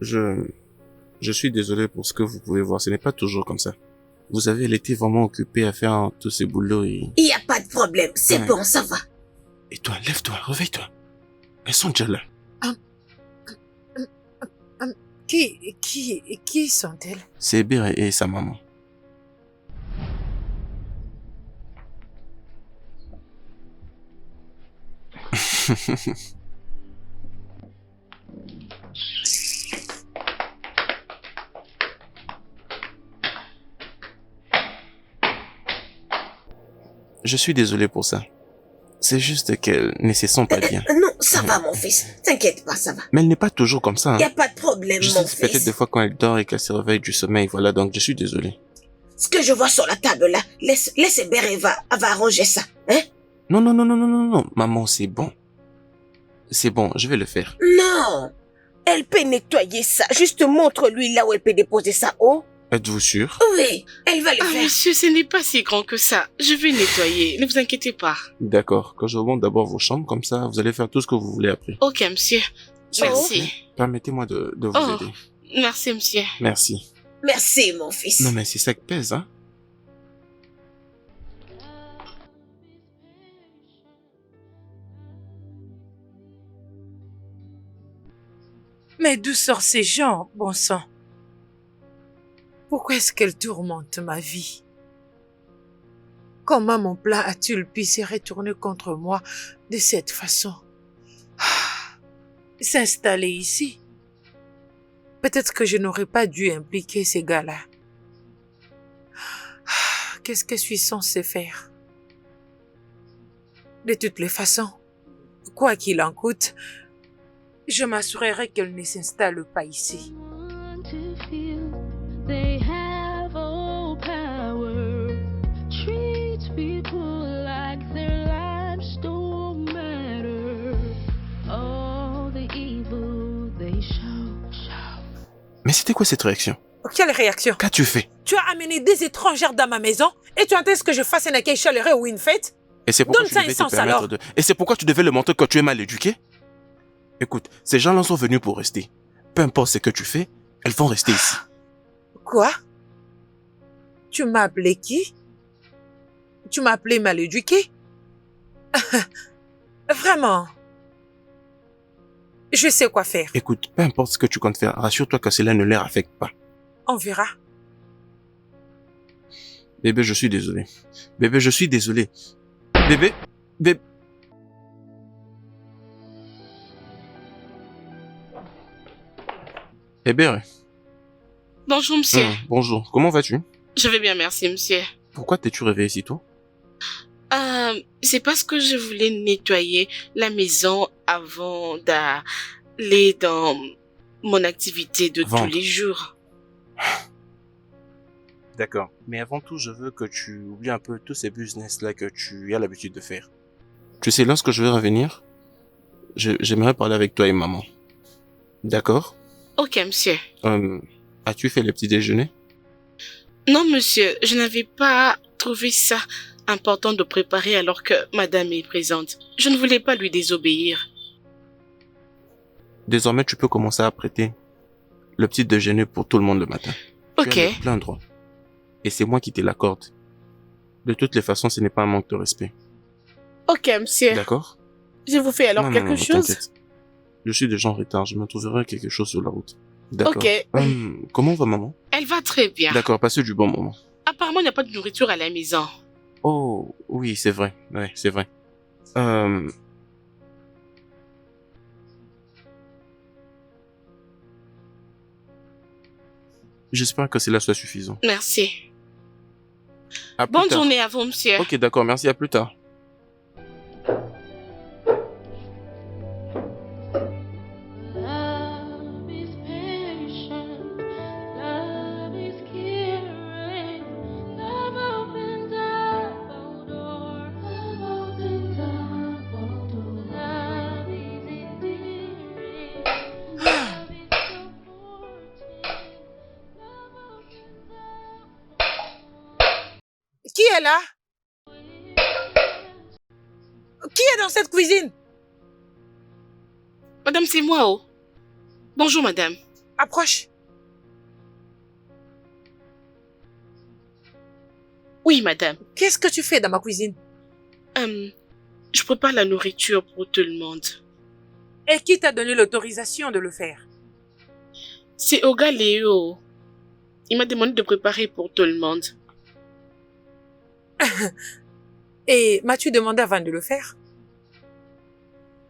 Je suis désolé pour ce que vous pouvez voir. Ce n'est pas toujours comme ça. Vous avez été vraiment occupé à faire tous ces boulots et... Il n'y a pas de problème. C'est bon, ça va. Et toi, lève-toi, réveille-toi. Elles sont déjà là. Qui sont-elles? C'est Hébert et sa maman. Je suis désolé pour ça. C'est juste qu'elles ne se sent pas bien. Non, ça va, mon fils. T'inquiète pas, ça va. Mais elle n'est pas toujours comme ça. Il n'y a pas de problème, Je mon sais peut-être fils. des fois quand elle dort et qu'elle se réveille du sommeil, voilà, donc je suis désolé. Ce que je vois sur la table là, laisse Hébert, elle va arranger ça, hein? Non, maman, c'est bon. C'est bon, je vais le faire. Non, elle peut nettoyer ça. Juste montre-lui là où elle peut déposer sa eau. Êtes-vous sûr? Oui, elle va le faire. Monsieur, ce n'est pas si grand que ça. Je vais nettoyer, ne vous inquiétez pas. D'accord, quand je remonte d'abord vos chambres, comme ça, vous allez faire tout ce que vous voulez après. Ok, monsieur. Merci. Permettez-moi de vous aider. Merci, monsieur. Merci. Merci, mon fils. Non, mais c'est ça qui pèse, hein? Mais d'où sortent ces gens, bon sang? Pourquoi est-ce qu'elle tourmente ma vie? Comment mon plan a-t-il pu se retourner contre moi de cette façon? S'installer ici? Peut-être que je n'aurais pas dû impliquer ces gars-là. Qu'est-ce que je suis censée faire? De toutes les façons, quoi qu'il en coûte, je m'assurerai qu'elle ne s'installe pas ici. Want to feel they have all power. Treat people like their lives don't matter. All the evil they show. Mais c'était quoi cette réaction? Quelle réaction? Qu'as-tu fait? Tu as amené des étrangères dans ma maison et tu attends que je fasse un accueil chaleureux ou une fête? Et c'est pourquoi Donne tu ça devais un te sens, permettre alors. de... Et c'est pourquoi tu devais le montrer que tu es mal éduqué? Écoute, ces gens-là sont venus pour rester. Peu importe ce que tu fais, elles vont rester ici. Quoi? Tu m'as appelé qui? Tu m'as appelé mal éduqué? Vraiment? Je sais quoi faire. Écoute, peu importe ce que tu comptes faire, rassure-toi que cela ne les affecte pas. On verra. Bébé, je suis désolé. Bébé, je suis désolé. Bébé, bébé... Bébé, Bonjour, monsieur. bonjour, comment vas-tu? Je vais bien, merci, monsieur. Pourquoi t'es-tu réveillé si tôt? C'est parce que je voulais nettoyer la maison avant d'aller dans mon activité de Vendre. tous les jours. D'accord. Mais avant tout, je veux que tu oublies un peu tous ces business-là que tu as l'habitude de faire. Tu sais, lorsque je vais revenir, j'aimerais parler avec toi et maman. D'accord? Ok, monsieur. As-tu fait le petit déjeuner? Non, monsieur, je n'avais pas trouvé ça important de préparer alors que madame est présente. Je ne voulais pas lui désobéir. Désormais, tu peux commencer à prêter le petit déjeuner pour tout le monde le matin. Ok. Tu as le plein droit. Et c'est moi qui te l'accorde. De toutes les façons, ce n'est pas un manque de respect. Ok, monsieur. D'accord? Je vous fais alors Non, quelque non, chose? t'inquiète. Je suis déjà en retard, je me trouverai quelque chose sur la route. D'accord. Ok. Comment va maman? Elle va très bien. D'accord, passez du bon moment. Apparemment, il n'y a pas de nourriture à la maison. Oh, oui, c'est vrai. Ouais, c'est vrai. J'espère que cela soit suffisant. Merci. À plus Bonne tard. journée à vous, monsieur. Ok, d'accord, merci, à plus tard. Love is patient, love is caring, love opens up all doors, love opens up all doors, love is endearing, love is comforting, love opens up all doors. Qui est là? Qui est dans cette cuisine? Madame, c'est moi, oh. Bonjour, madame. Approche. Oui, madame. Qu'est-ce que tu fais dans ma cuisine? Je prépare la nourriture pour tout le monde. Et qui t'a donné l'autorisation de le faire? C'est Oga Léo. Il m'a demandé de préparer pour tout le monde. Et m'as-tu demandé avant de le faire?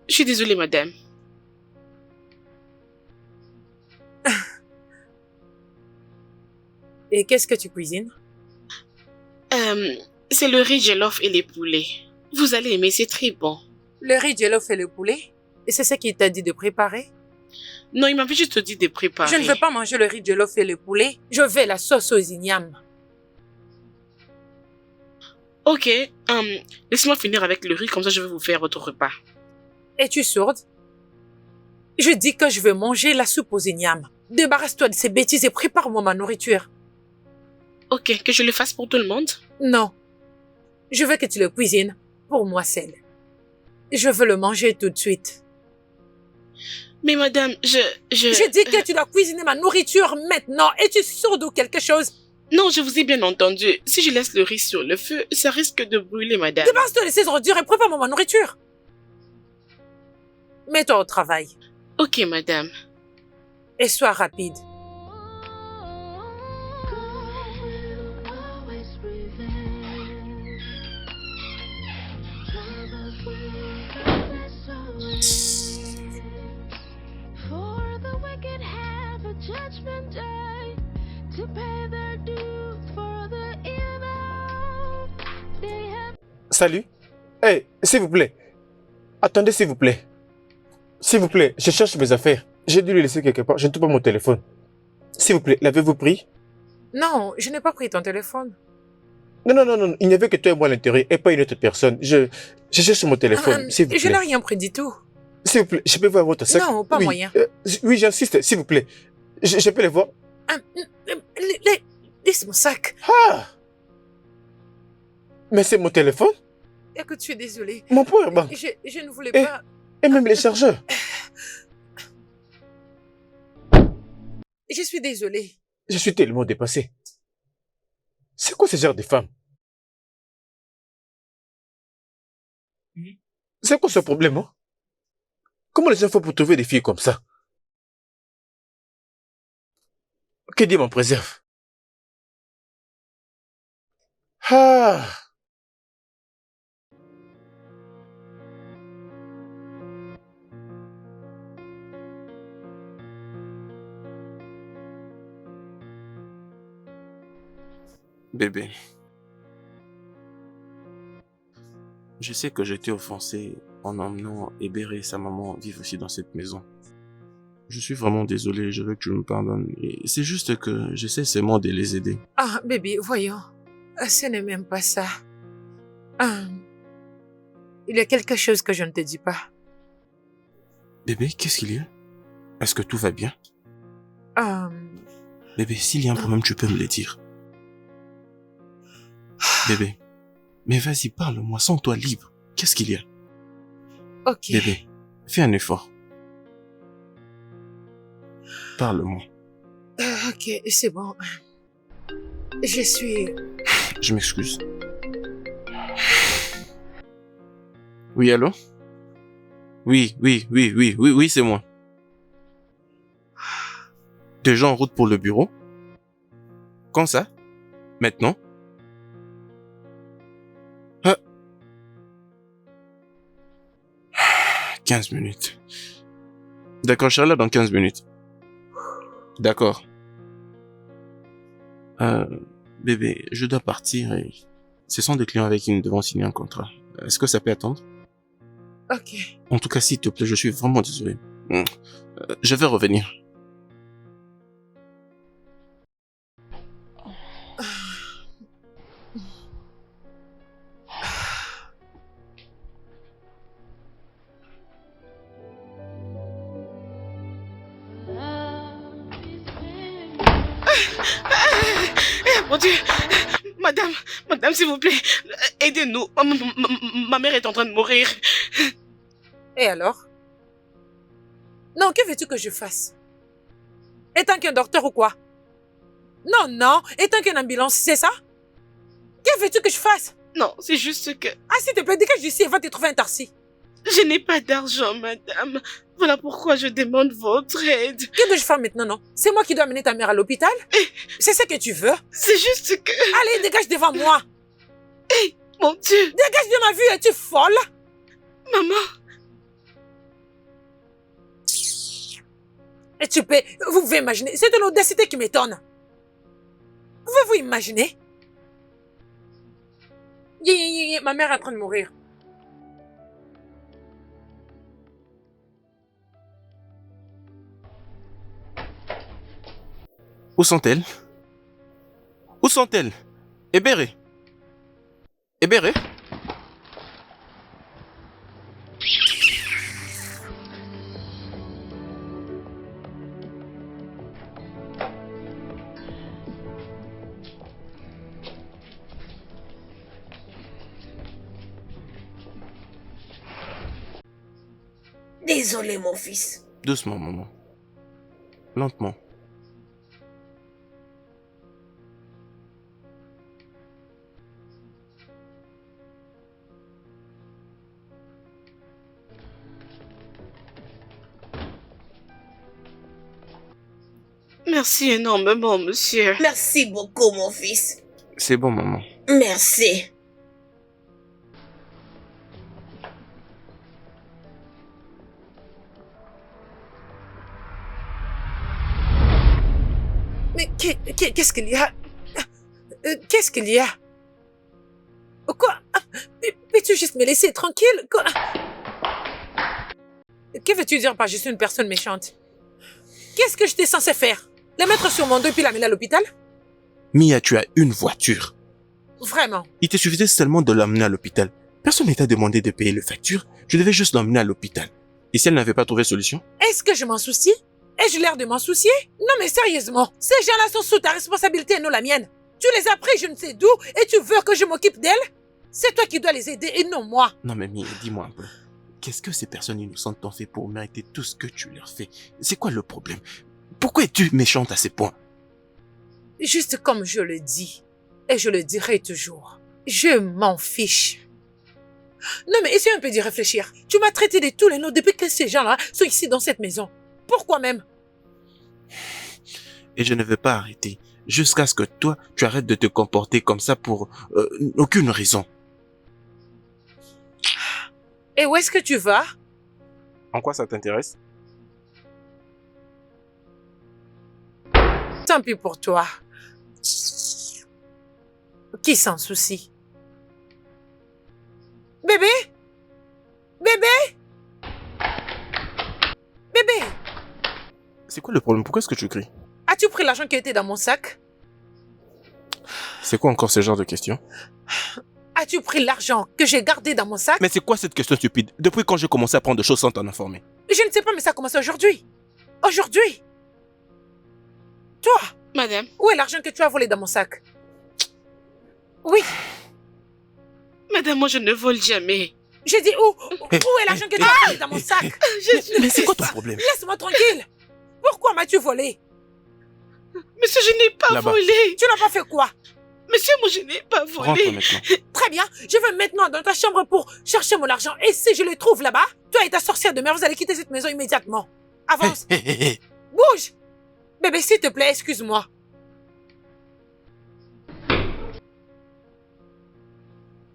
Je suis désolée, madame. Et qu'est-ce que tu cuisines? C'est le riz jollof et les poulets. Vous allez aimer, c'est très bon. Le riz jollof et le poulet? Et c'est ce qu'il t'a dit de préparer? Non, il m'avait juste dit de préparer. Je ne veux pas manger le riz jollof et le poulet. Je veux la sauce aux ignames. Ok, laissez-moi finir avec le riz, comme ça je vais vous faire votre repas. Es-tu sourde? Je dis que je veux manger la soupe aux ignames. Débarrasse-toi de ces bêtises et prépare-moi ma nourriture. Ok, que je le fasse pour tout le monde? Non. Je veux que tu le cuisines pour moi seule. Je veux le manger tout de suite. Mais madame, je... Je dis que tu dois cuisiner ma nourriture maintenant. Es-tu sourde ou quelque chose? Non, je vous ai bien entendu. Si je laisse le riz sur le feu, ça risque de brûler, madame. Débarrasse-toi de ces ordures et prépare-moi ma nourriture. Mets-toi au travail. Ok, madame. Et sois rapide. Good For the wicked have a judgment day to pay their due for the evil they have. Salut. Hey, s'il vous plaît. Attendez, s'il vous plaît. S'il vous plaît, je cherche mes affaires. J'ai dû les laisser quelque part. Je ne trouve pas mon téléphone. S'il vous plaît, l'avez-vous pris? Non, je n'ai pas pris ton téléphone. Non. Il n'y avait que toi et moi à l'intérieur et pas une autre personne. Je cherche mon téléphone, s'il vous Je n'ai plaît. rien pris du tout. S'il vous plaît, je peux voir votre sac? Non, pas Oui, moyen. Oui, j'insiste, s'il vous plaît. Je peux les voir? Laisse mon sac. Ah! Mais c'est mon téléphone? Écoute, je suis désolée. Mon powerbank. Je ne voulais Eh. pas... Et même les chargeurs. Je suis désolée. Je suis tellement dépassé. C'est quoi ce genre de femme? C'est quoi ce problème, hein? Comment les gens font pour trouver des filles comme ça? Que Dieu m'en préserve. Ah! Bébé. Je sais que j'ai été offensé en emmenant Ebere et sa maman vivre aussi dans cette maison. Je suis vraiment désolé, je veux que tu me pardonnes. Et c'est juste que j'essaie seulement de les aider. Ah, bébé, voyons. Ce n'est même pas ça. Il y a quelque chose que je ne te dis pas. Bébé, qu'est-ce qu'il y a? Est-ce que tout va bien? Euh, Bébé, s'il y a un problème, tu peux me le dire. Bébé, mais vas-y, parle-moi, sens-toi libre. Qu'est-ce qu'il y a? ok. Bébé, fais un effort. Parle-moi. Ok, c'est bon. Je suis... Je m'excuse. Oui, allô? Oui, c'est moi. Déjà en route pour le bureau? Quand ça? Maintenant? Ah. 15 minutes. D'accord, je serai là dans 15 minutes. D'accord. Bébé, je dois partir et ce sont des clients avec qui nous devons signer un contrat. Est-ce que ça peut attendre? Ok. En tout cas, s'il te plaît, je suis vraiment désolé. Je vais revenir. Mon Dieu! Madame, s'il vous plaît, aidez-nous. Ma mère est en train de mourir. Et alors? Non, que veux-tu que je fasse? Étant qu'un docteur ou quoi? Non, étant qu'une ambulance, c'est ça? Que veux-tu que je fasse? Non, c'est juste que Ah, s'il te plaît, dégage d'ici et va te trouver un taxi. je n'ai pas d'argent, madame. Voilà pourquoi je demande votre aide. Que dois-je faire maintenant, non? C'est moi qui dois amener ta mère à l'hôpital? C'est ce que tu veux? C'est juste que... Allez, dégage devant moi! Mon Dieu! Dégage de ma vue, es-tu folle? Maman! Et tu peux... Vous pouvez imaginer, c'est de l'audacité qui m'étonne. Pouvez-vous imaginer? Ma mère est en train de mourir. Où sont-elles? Où sont-elles? Ebere? Ebere? Désolé, mon fils. Doucement, maman. Lentement. Merci énormément, monsieur. Merci beaucoup, mon fils. C'est bon, maman. Merci. Qu'est-ce qu'il y a? Qu'est-ce qu'il y a? Quoi? Peux-tu juste me laisser tranquille? Quoi? Que veux-tu dire par je suis une personne méchante? Qu'est-ce que j'étais censé faire? La mettre sur mon dos et puis l'amener à l'hôpital? Mia, tu as une voiture. Vraiment? Il te suffisait seulement de l'emmener à l'hôpital. Personne ne t'a demandé de payer les factures. Tu devais juste l'emmener à l'hôpital. Et si elle n'avait pas trouvé solution? Est-ce que je m'en soucie? Ai-je l'air de m'en soucier? Non mais sérieusement, ces gens-là sont sous ta responsabilité et non la mienne. Tu les as pris je ne sais d'où et tu veux que je m'occupe d'elles? C'est toi qui dois les aider et non moi. Non mais Mia, dis-moi un peu. Qu'est-ce que ces personnes innocentes t'ont fait pour mériter tout ce que tu leur fais? C'est quoi le problème? Pourquoi es-tu méchante à ces points? Juste comme je le dis, et je le dirai toujours, je m'en fiche. Non mais essaye un peu d'y réfléchir. Tu m'as traité de tous les noms depuis que ces gens-là sont ici dans cette maison. Pourquoi même? Et je ne veux pas arrêter. Jusqu'à ce que toi, tu arrêtes de te comporter comme ça pour aucune raison. Et où est-ce que tu vas? En quoi ça t'intéresse? Tant pis pour toi. Qui s'en soucie? Bébé? Bébé? Bébé? C'est quoi le problème? Pourquoi est-ce que tu cries? As-tu pris l'argent qui était dans mon sac? C'est quoi encore ce genre de questions? As-tu pris l'argent que j'ai gardé dans mon sac? Mais c'est quoi cette question stupide? Depuis quand j'ai commencé à prendre des choses sans t'en informer? Je ne sais pas, mais ça a commencé aujourd'hui. Aujourd'hui. Toi, Madame, où est l'argent que tu as volé dans mon sac? Oui, madame, moi je ne vole jamais. j'ai dit où? Où est l'argent que tu as volé dans mon sac? Mais c'est quoi ton problème? Laisse-moi tranquille. Pourquoi m'as-tu volé? Monsieur, je n'ai pas Là-bas. volé. Tu n'as pas fait quoi? Monsieur, moi je n'ai pas Rentre volé. maintenant. Très bien, je vais maintenant dans ta chambre pour chercher mon argent. Et si je le trouve là-bas, toi et ta sorcière de mère, vous allez quitter cette maison immédiatement. Avance, Hé, hé, hé. bouge. Bébé, s'il te plaît, excuse-moi.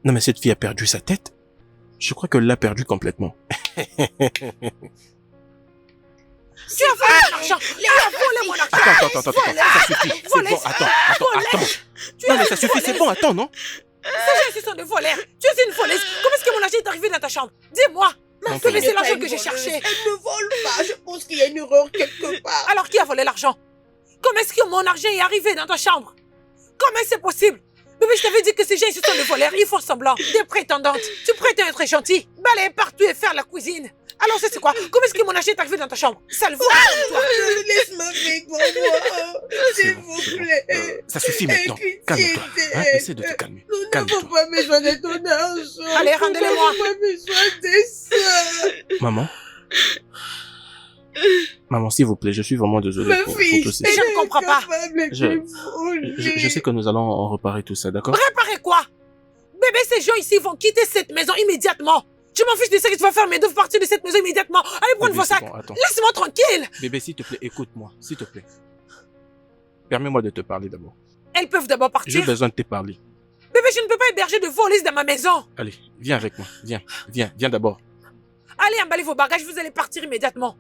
Non mais cette fille a perdu sa tête. Je crois qu'elle l'a perdue complètement. Tu as volé mon argent. Tu as volé mon argent. Attends, ça suffit. C'est bon, attends. Non mais ça suffit, c'est bon, attends, non? Ces gens sont de voleurs. Tu es une voleuse. Comment est-ce que mon argent est arrivé dans ta chambre? Dis-moi. Bébé, c'est l'argent que j'ai cherché. Elle ne vole pas. Je pense qu'il y a une erreur quelque part. Alors qui a volé l'argent? Comment est-ce que mon argent est arrivé dans ta chambre? Comment c'est possible? Bébé, je t'avais dit que ces gens ici sont des voleurs, ils font semblant, des prétendantes. Tu prétends être gentil, balayer partout et faire la cuisine. Alors c'est quoi? Comment est-ce que mon argent est arrivé dans ta chambre? Sale voleur, toi. Laisse-moi vivre, moi. S'il vous plaît. Ça suffit maintenant. Pitié Calme-toi. Hein, d'aide. essaie de te calmer. Nous n'avons Calme-toi. pas besoin de ton argent. Allez, rendez-le-moi. Nous n'avons pas besoin de ça. Maman? Maman, s'il vous plaît, je suis vraiment désolé Ma pour fille, tout ça. Je ne comprends pas. Je sais que nous allons en reparer tout ça, d'accord? Réparer quoi? Bébé, ces gens ici vont quitter cette maison immédiatement. Je m'en fiche de ça que tu vas faire, mais de partir de cette maison immédiatement. Allez prendre Bébé, vos c'est sacs. bon, attends. Laisse-moi tranquille. Bébé, s'il te plaît, écoute-moi, s'il te plaît. Permets-moi de te parler d'abord. Elles peuvent d'abord J'ai partir. besoin de te parler. Bébé, je ne peux pas héberger de voleuses dans ma maison. Allez, viens avec moi. Viens d'abord. Allez, emballez vos bagages, vous allez partir immédiatement.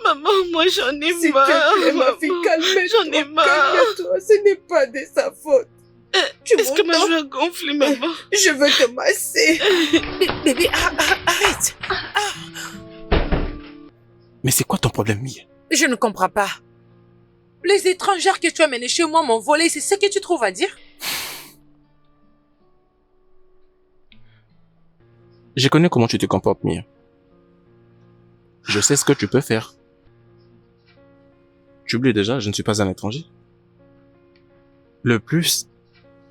Maman, moi j'en ai S'il te marre. plaît, ma fille, maman. calme-toi. J'en ai marre. Calme-toi, ce n'est pas de sa faute. Tu Est-ce que ma m'entends? joue a gonflé, maman? Je veux te masser. Bébé, arrête. Mais c'est quoi ton problème, Mia? Je ne comprends pas. Les étrangères que tu as menées chez moi m'ont volé, c'est ce que tu trouves à dire? Je connais comment tu te comportes, Mia. Je sais ce que tu peux faire. Tu oublies déjà, je ne suis pas un étranger. Le plus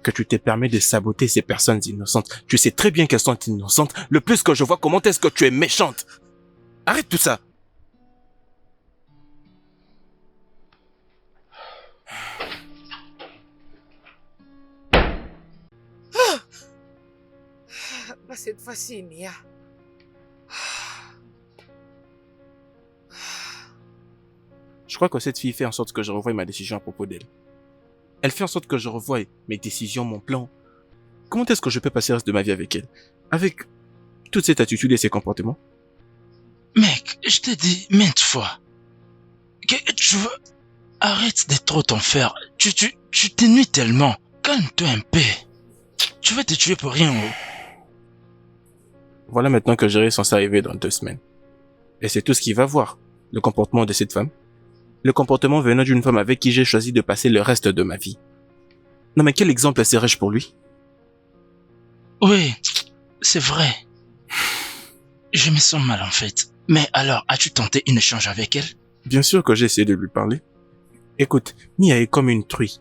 que tu t'es permis de saboter ces personnes innocentes, tu sais très bien qu'elles sont innocentes, le plus que je vois comment est-ce que tu es méchante. Arrête tout ça. Pas cette fois-ci, Mia. Je crois que cette fille fait en sorte que je revoie ma décision à propos d'elle. Elle fait en sorte que je revoie mes décisions, mon plan. Comment est-ce que je peux passer le reste de ma vie avec elle? Avec toute cette attitude et ces comportements? Mec, je t'ai dit maintes fois que tu veux... Arrête de trop t'en faire. Tu t'ennuies tellement. Calme-toi un peu. Tu vas te tuer pour rien. Voilà maintenant que Jerry est censé arriver dans 2 semaines. Et c'est tout ce qu'il va voir. Le comportement de cette femme. Le comportement venant d'une femme avec qui j'ai choisi de passer le reste de ma vie. Non mais quel exemple serais-je pour lui? Oui, c'est vrai. Je me sens mal en fait. Mais alors, as-tu tenté un échange avec elle? Bien sûr que j'ai essayé de lui parler. Écoute, Mia est comme une truie.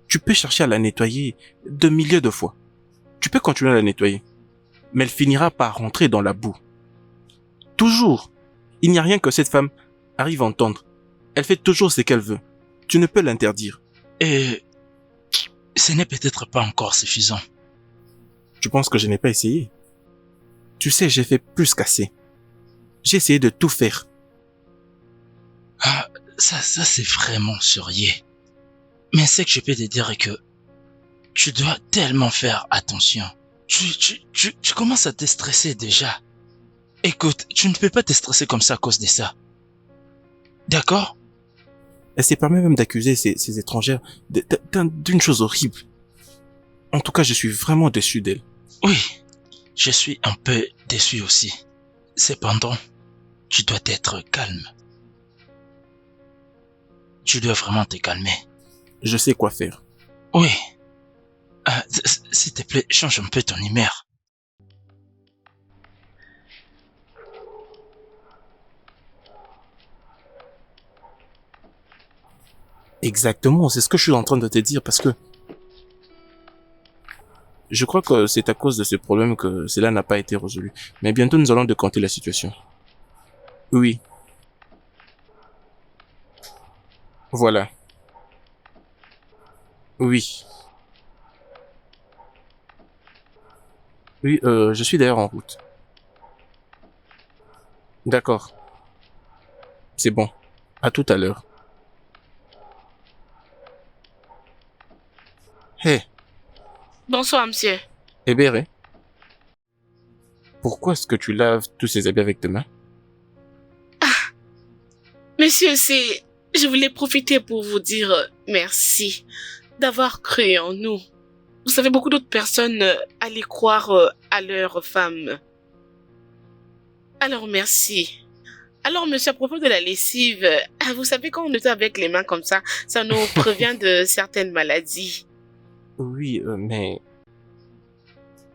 Tu peux chercher à la nettoyer de milliers de fois. Tu peux continuer à la nettoyer. Mais elle finira par rentrer dans la boue. Toujours. Il n'y a rien que cette femme arrive à entendre. Elle fait toujours ce qu'elle veut. Tu ne peux l'interdire. Et ce n'est peut-être pas encore suffisant. Tu penses que je n'ai pas essayé? Tu sais, j'ai fait plus qu'assez. J'ai essayé de tout faire. Ah, ça c'est vraiment sérieux. Mais c'est que je peux te dire que tu dois tellement faire attention. Tu commences à te stresser déjà. Écoute, tu ne peux pas te stresser comme ça à cause de ça. D'accord? Elle s'est permis même d'accuser ces étrangères d'une chose horrible. En tout cas, je suis vraiment déçu d'elle. Oui, je suis un peu déçu aussi. Cependant, tu dois être calme. Tu dois vraiment te calmer. Je sais quoi faire. Oui. S'il te plaît, change un peu ton humeur. Exactement, c'est ce que je suis en train de te dire parce que je crois que c'est à cause de ce problème que cela n'a pas été résolu. Mais bientôt nous allons décanter la situation. Oui. Voilà. Oui. Oui, je suis d'ailleurs en route. D'accord. C'est bon. À tout à l'heure. Hé, Bonsoir, monsieur. Hébéré. Pourquoi est-ce que tu laves tous ces habits avec tes mains? Monsieur, je voulais profiter pour vous dire merci d'avoir cru en nous. Vous savez, beaucoup d'autres personnes allaient croire à leur femme. Alors, merci. Alors, monsieur, à propos de la lessive, vous savez, quand on nettoie avec les mains comme ça nous prévient de certaines maladies. Oui, mais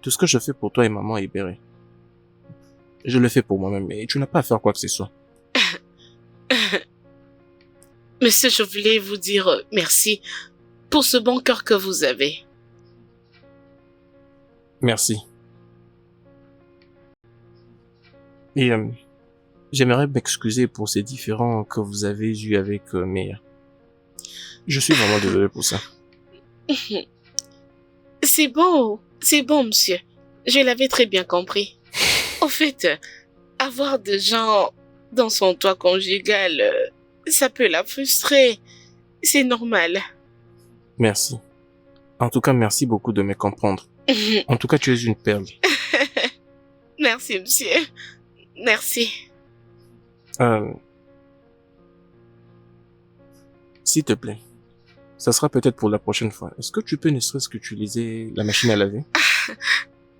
tout ce que je fais pour toi et maman est Hébéré. Je le fais pour moi-même et tu n'as pas à faire quoi que ce soit. Monsieur, je voulais vous dire merci pour ce bon cœur que vous avez. Merci. Et j'aimerais m'excuser pour ces différends que vous avez eus avec Mia. Je suis vraiment désolé pour ça. C'est bon, monsieur. Je l'avais très bien compris. Au fait, avoir des gens dans son toit conjugal, ça peut la frustrer. C'est normal. Merci. En tout cas, merci beaucoup de me comprendre. En tout cas, tu es une perle. Merci, monsieur. Merci. S'il te plaît, ça sera peut-être pour la prochaine fois. Est-ce que tu peux ne serait-ce qu'utiliser la machine à laver?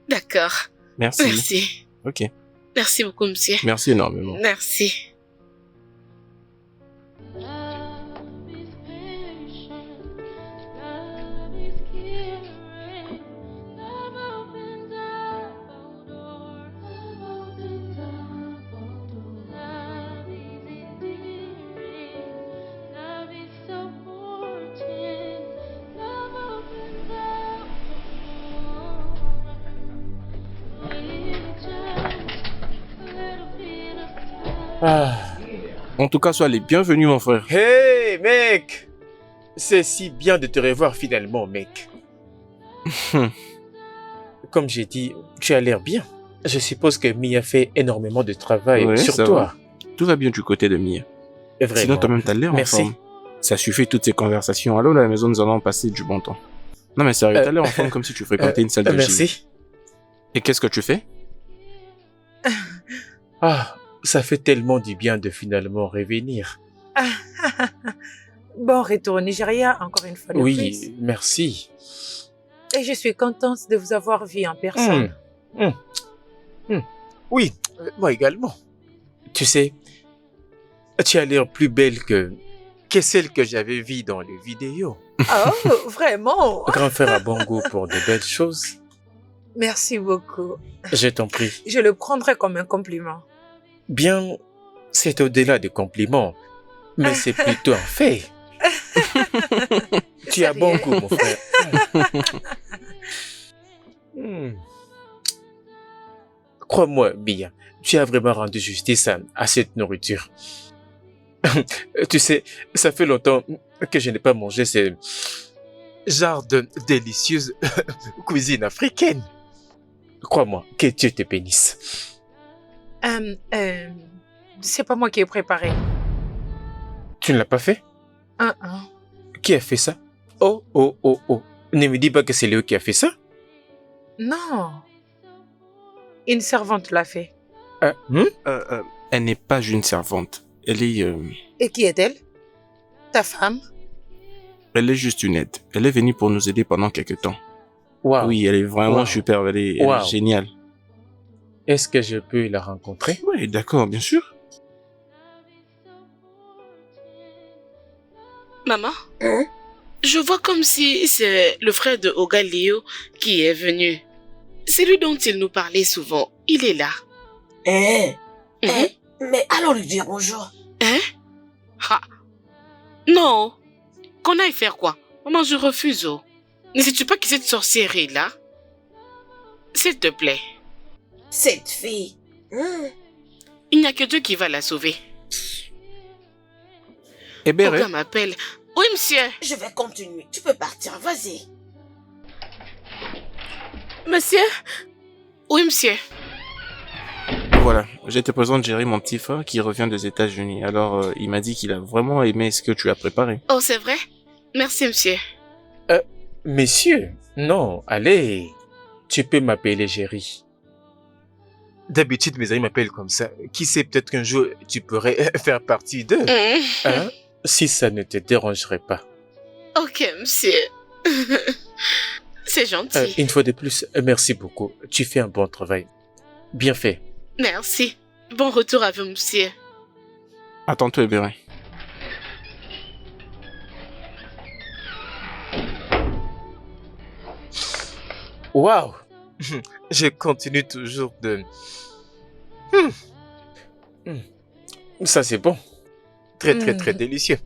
D'accord. Merci. Merci. Ok. Merci beaucoup, monsieur. Merci énormément. Merci. Love is patient, love is caring, love opens up all doors, love opens up all doors, love is endearing, love is supporting, love opens up doors, with just a little bit of time. Ah. En tout cas, sois les bienvenus, mon frère. Hey, mec! C'est si bien de te revoir finalement, mec. Comme j'ai dit, tu as l'air bien. Je suppose que Mia fait énormément de travail Ouais, sur ça toi. va. Tout va bien du côté de Mia. Vraiment. Sinon, toi-même, t'as l'air en Merci. forme. Ça suffit toutes ces conversations. Allô, à la maison, nous allons passer du bon temps. Non, mais sérieux, t'as l'air en forme comme si tu fréquentais une salle de gym. Merci. Et qu'est-ce que tu fais? Ah, ça fait tellement du bien de finalement revenir. Bon retour au Nigeria, encore une fois de plus. Oui, merci. Et je suis contente de vous avoir vu en personne. Oui, moi également. Tu sais, tu as l'air plus belle que celle que j'avais vue dans les vidéos. Oh, vraiment? Grand frère a bon goût pour de belles choses. Merci beaucoup. Je t'en prie. Je le prendrai comme un compliment. Bien, c'est au-delà des compliments, mais c'est plutôt un fait. Tu as bon goût, mon frère. Crois-moi, Mia, tu as vraiment rendu justice à cette nourriture. Tu sais, ça fait longtemps que je n'ai pas mangé ce genre de délicieuse cuisine africaine. Crois-moi, que Dieu te bénisse. C'est pas moi qui ai préparé. Tu ne l'as pas fait? Qui a fait ça? Oh. Ne me dis pas que c'est Léo qui a fait ça. Non. Une servante l'a fait. Elle n'est pas une servante. Elle est... Et qui est-elle? Ta femme? Elle est juste une aide. Elle est venue pour nous aider pendant quelques temps. Wow. Oui, elle est vraiment superbe. Elle est géniale. Est-ce que je peux la rencontrer? Oui, d'accord, bien sûr. Maman, je vois comme si c'est le frère de Oga Léo qui est venu. C'est lui dont il nous parlait souvent. Il est là. Mais allons lui dire bonjour. Non. Qu'on aille faire quoi? Maman, je refuse. Ne sais-tu pas qui cette sorcière est là? S'il te plaît. Cette fille. Il n'y a que Dieu qui va la sauver. Ebere, Oga m'appelle. Oui, monsieur. Je vais continuer. Tu peux partir, vas-y. Monsieur? Oui, monsieur. voilà, je te présente Jerry, mon petit frère, qui revient des États-Unis. Alors, il m'a dit qu'il a vraiment aimé ce que tu as préparé. Oh, c'est vrai? Merci, monsieur. Messieurs, non, allez. Tu peux m'appeler Jerry. D'habitude, mes amis m'appellent comme ça. Qui sait, peut-être qu'un jour, tu pourrais faire partie d'eux. Hein? Si ça ne te dérangerait pas. Ok, monsieur. C'est gentil. Une fois de plus, merci beaucoup. Tu fais un bon travail. Bien fait. Merci. Bon retour à vous, monsieur. À tantôt, Ebere. Waouh! Je continue toujours de... Ça, c'est bon. Très, très, très délicieux.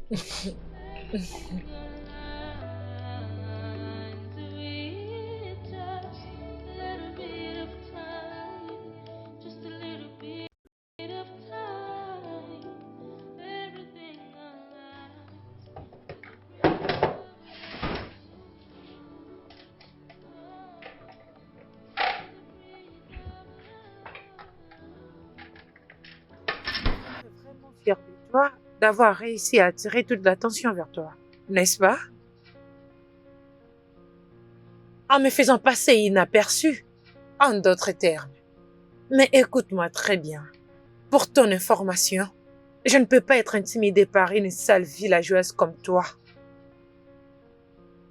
Fier de toi d'avoir réussi à attirer toute l'attention vers toi, n'est-ce pas? En me faisant passer inaperçu, en d'autres termes. Mais écoute-moi très bien. Pour ton information, je ne peux pas être intimidée par une sale villageoise comme toi.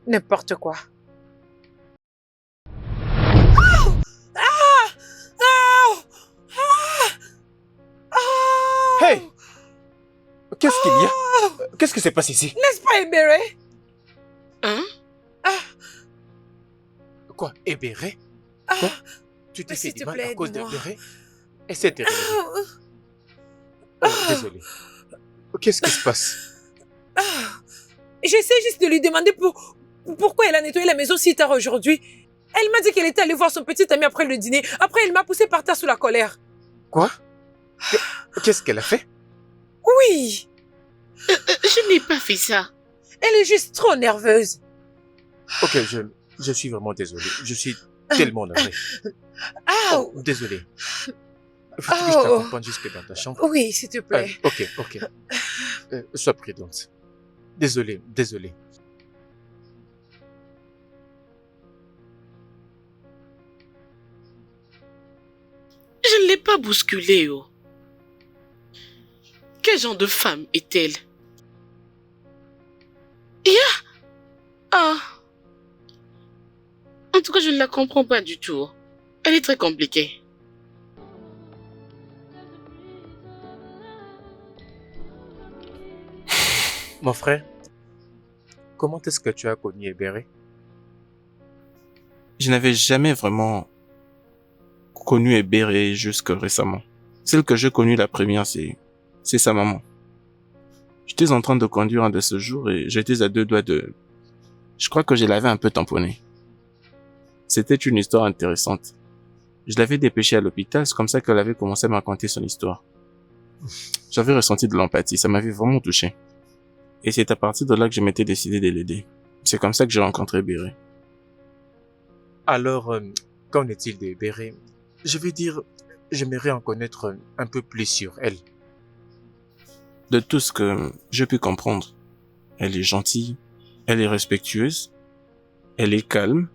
N'importe quoi. Hey! Qu'est-ce qu'il y a? Qu'est-ce qui se passe ici? N'est-ce pas, Ebere? Hein? Quoi? Ebere? Quoi? Tu t'es fait du mal à cause d'Ebere? Et c'est terrible. Oh, désolé. Qu'est-ce qui se passe? J'essaie juste de lui demander pourquoi elle a nettoyé la maison si tard aujourd'hui. Elle m'a dit qu'elle était allée voir son petit ami après le dîner. Après, elle m'a poussé par terre sous la colère. Quoi? Qu'est-ce qu'elle a fait? Oui! Je n'ai pas fait ça. Elle est juste trop nerveuse. Ok, je suis vraiment désolé. Je suis tellement navré. Oh, désolé. Faut-il que je t'accompagne jusque dans ta chambre? Oui, s'il te plaît. Ok. Sois prudente. Désolé. Je ne l'ai pas bousculée, oh. Quel genre de femme est-elle? Ah. En tout cas, je ne la comprends pas du tout. Elle est très compliquée. Mon frère, comment est-ce que tu as connu Ebere? Je n'avais jamais vraiment connu Ebere jusque récemment. Celle que j'ai connue la première, c'est sa maman. J'étais en train de conduire un de ce jour et j'étais à 2 doigts de... Je crois que je l'avais un peu tamponné. C'était une histoire intéressante. Je l'avais dépêchée à l'hôpital, c'est comme ça qu'elle avait commencé à me raconter son histoire. J'avais ressenti de l'empathie, ça m'avait vraiment touché. Et c'est à partir de là que je m'étais décidé de l'aider. C'est comme ça que j'ai rencontré Ebere. Alors, qu'en est-il d'Ebere? Je veux dire, j'aimerais en connaître un peu plus sur elle. De tout ce que j'ai pu comprendre, elle est gentille, elle est respectueuse, elle est calme,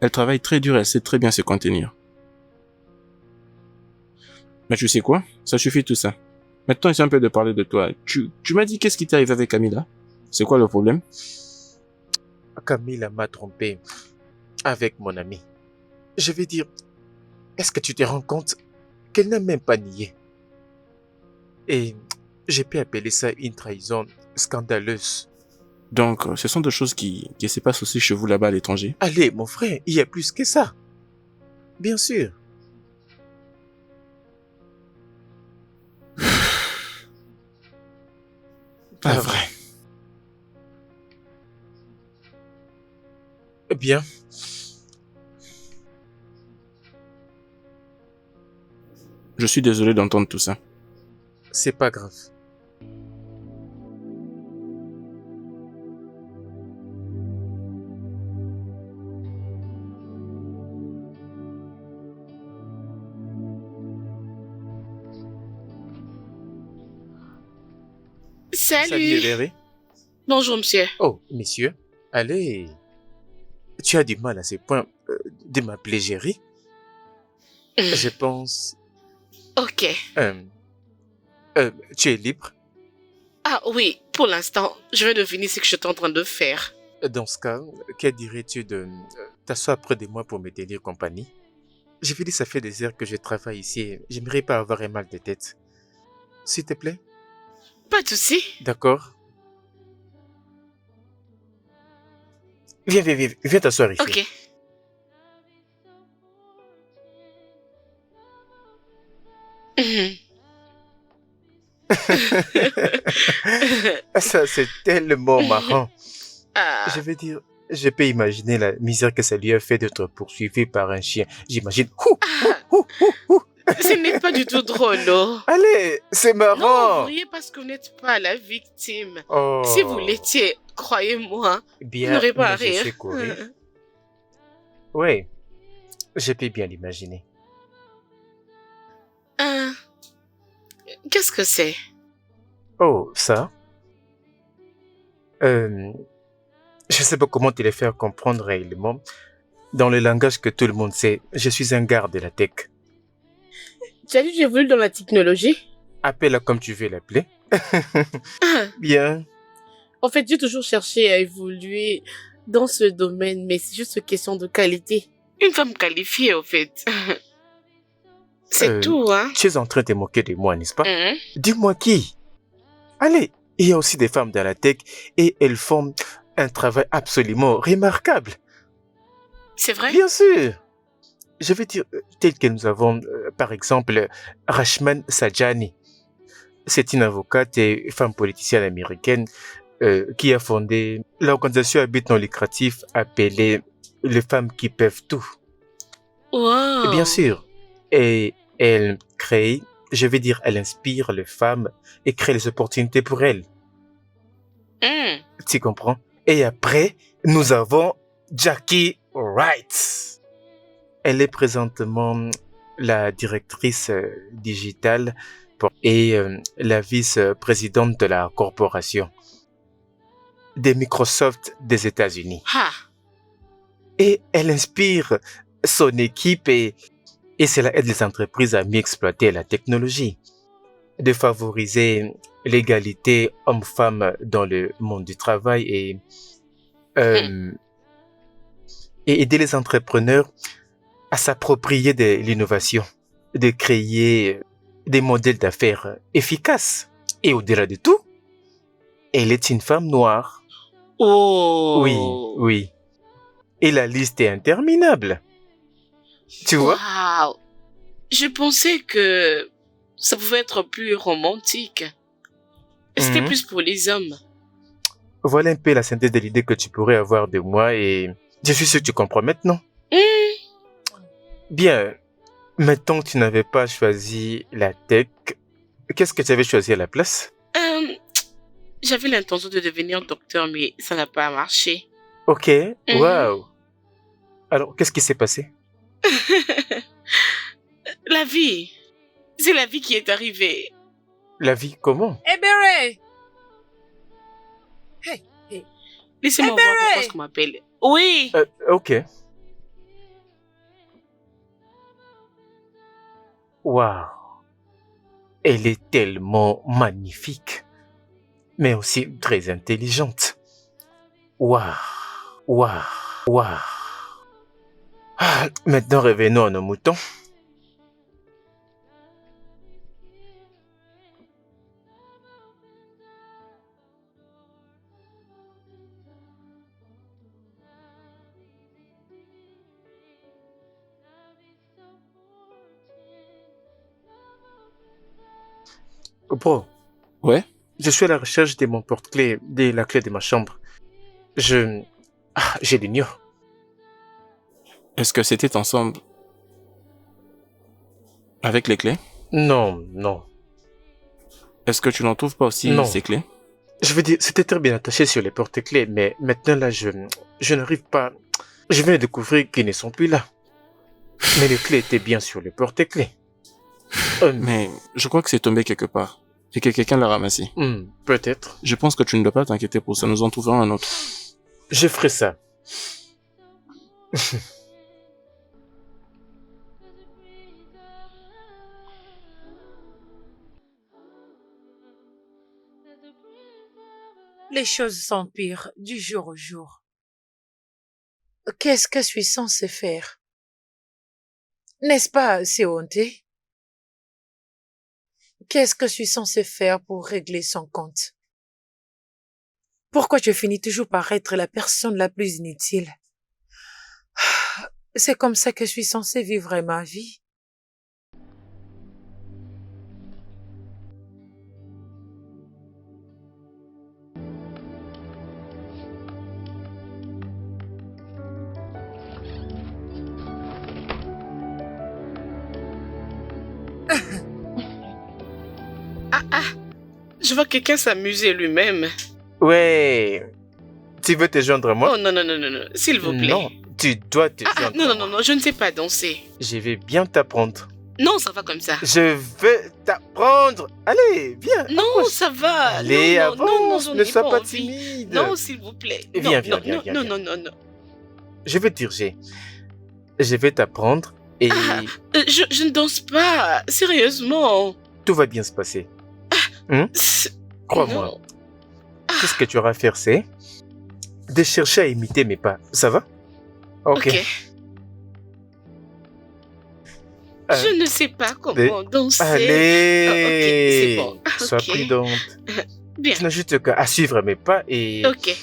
elle travaille très dur, elle sait très bien se contenir. Mais tu sais quoi? Ça suffit tout ça. Maintenant, essaie un peu de parler de toi. Tu m'as dit qu'est-ce qui t'est arrivé avec Camilla? C'est quoi le problème? Camilla m'a trompé avec mon ami. Je veux dire, est-ce que tu te rends compte qu'elle n'a même pas nié? Et j'ai pu appeler ça une trahison scandaleuse. Donc, ce sont des choses qui se passent aussi chez vous là-bas à l'étranger? Allez, mon frère, il y a plus que ça. Bien sûr. Pas vrai. Bien. Je suis désolé d'entendre tout ça. C'est pas grave. Salut. Salut, Ebere. Bonjour, monsieur. Oh, monsieur, allez. Tu as du mal à ce point de m'appeler Jerry. Je pense... Ok. Tu es libre. Ah oui, pour l'instant, je vais deviner ce que je suis en train de faire. Dans ce cas, que dirais-tu de t'asseoir près de moi pour me tenir compagnie? Je veux dire, ça fait des heures que je travaille ici et j'aimerais pas avoir un mal de tête. S'il te plaît? Pas de souci. D'accord. Viens t'asseoir ici. Ok. Mhm. Ça, c'est tellement marrant. Ah, Je veux dire, je peux imaginer la misère que ça lui a fait d'être poursuivi par un chien. J'imagine. ce n'est pas du tout drôle, oh. Allez, c'est Non, vous marrant. riez parce que vous n'êtes pas la victime. Oh. Si vous l'étiez, croyez-moi, vous Bien, n'aurez pas à mais je rire. sais courir. Oui, je peux bien l'imaginer. Ah, qu'est-ce que c'est? Oh, ça? Je sais pas comment te le faire comprendre réellement. Dans le langage que tout le monde sait, je suis un garde de la tech. Tu as dit que j'ai voulu dans la technologie? Appelle-la comme tu veux l'appeler. Ah, Bien. en fait, j'ai toujours cherché à évoluer dans ce domaine, mais c'est juste une question de qualité. Une femme qualifiée, au fait. C'est tout, hein? Tu es en train de te moquer de moi, n'est-ce pas? Hein? Dis-moi qui? Allez, il y a aussi des femmes dans la tech et elles font un travail absolument remarquable. C'est vrai? Bien sûr. Je vais dire, tel que nous avons, par exemple, Rashman Sajani. C'est une avocate et femme politicienne américaine qui a fondé l'organisation à but non lucratif appelée Les femmes qui peuvent tout. Wow. Bien sûr. Et elle crée, je vais dire, elle inspire les femmes et crée les opportunités pour elles. Hum. Tu comprends? Et après, nous avons Jackie Wright. Elle est présentement la directrice digitale et la vice-présidente de la corporation de Microsoft des États-Unis. Ah. Et elle inspire son équipe et cela aide les entreprises à mieux exploiter la technologie, de favoriser l'égalité homme-femme dans le monde du travail et aider les entrepreneurs à s'approprier de l'innovation, de créer des modèles d'affaires efficaces. Et au-delà de tout, elle est une femme noire. Oh. Oui. Et la liste est interminable. Tu vois? Waouh. Je pensais que ça pouvait être plus romantique. C'était plus pour les hommes. Voilà un peu la synthèse de l'idée que tu pourrais avoir de moi et je suis sûr que tu comprends maintenant. Bien, maintenant que tu n'avais pas choisi la tech, qu'est-ce que tu avais choisi à la place? J'avais l'intention de devenir docteur, mais ça n'a pas marché. Ok, waouh. Alors, qu'est-ce qui s'est passé? La vie. C'est la vie qui est arrivée. La vie, comment? Hey, Beret! Hey. Laissez-moi voir pourquoi est-ce qu'on m'appelle. Oui. Ok. Waouh. Elle est tellement magnifique, mais aussi très intelligente. Waouh. Maintenant, revenons à nos moutons. Bro. Ouais? Je suis à la recherche de mon porte-clés, de la clé de ma chambre. Je l'ignore. Est-ce que c'était ensemble avec les clés? Non. Est-ce que tu n'en trouves pas aussi Non. ces clés? Je veux dire, c'était très bien attaché sur les porte-clés, mais maintenant là, je n'arrive pas. Je viens de découvrir qu'ils ne sont plus là. Mais les clés étaient bien sur les porte-clés. Mais je crois que c'est tombé quelque part et que quelqu'un l'a ramassé. Peut-être. Je pense que tu ne dois pas t'inquiéter pour ça, nous en trouverons un autre. Je ferai ça. Les choses s'empirent du jour au jour. Qu'est-ce que je suis censée faire? N'est-ce pas, c'est honteux? Qu'est-ce que je suis censée faire pour régler son compte? Pourquoi je finis toujours par être la personne la plus inutile? C'est comme ça que je suis censée vivre ma vie. Je vois quelqu'un s'amuser lui-même. Ouais. Tu veux te joindre à moi? Oh non, s'il vous plaît. Non, tu dois te joindre. Non, je ne sais pas danser. Je vais bien t'apprendre. Non, ça va comme ça. Je vais t'apprendre. Allez, viens. Non, approche. ça va. Allez, avance, j'en ne ai sois pas envie. timide. Non, s'il vous plaît. Viens. Non. Je vais te dire, je vais t'apprendre et Je ne danse pas. Sérieusement. tout va bien se passer. Crois-moi. Non. Tout ce que tu auras à faire, c'est de chercher à imiter mes pas. Ça va? Ok. Je ne sais pas comment danser. Allez. Ok, c'est bon. Sois Ok. prudente. Bien. Tu n'as juste qu'à suivre mes pas et... Ok.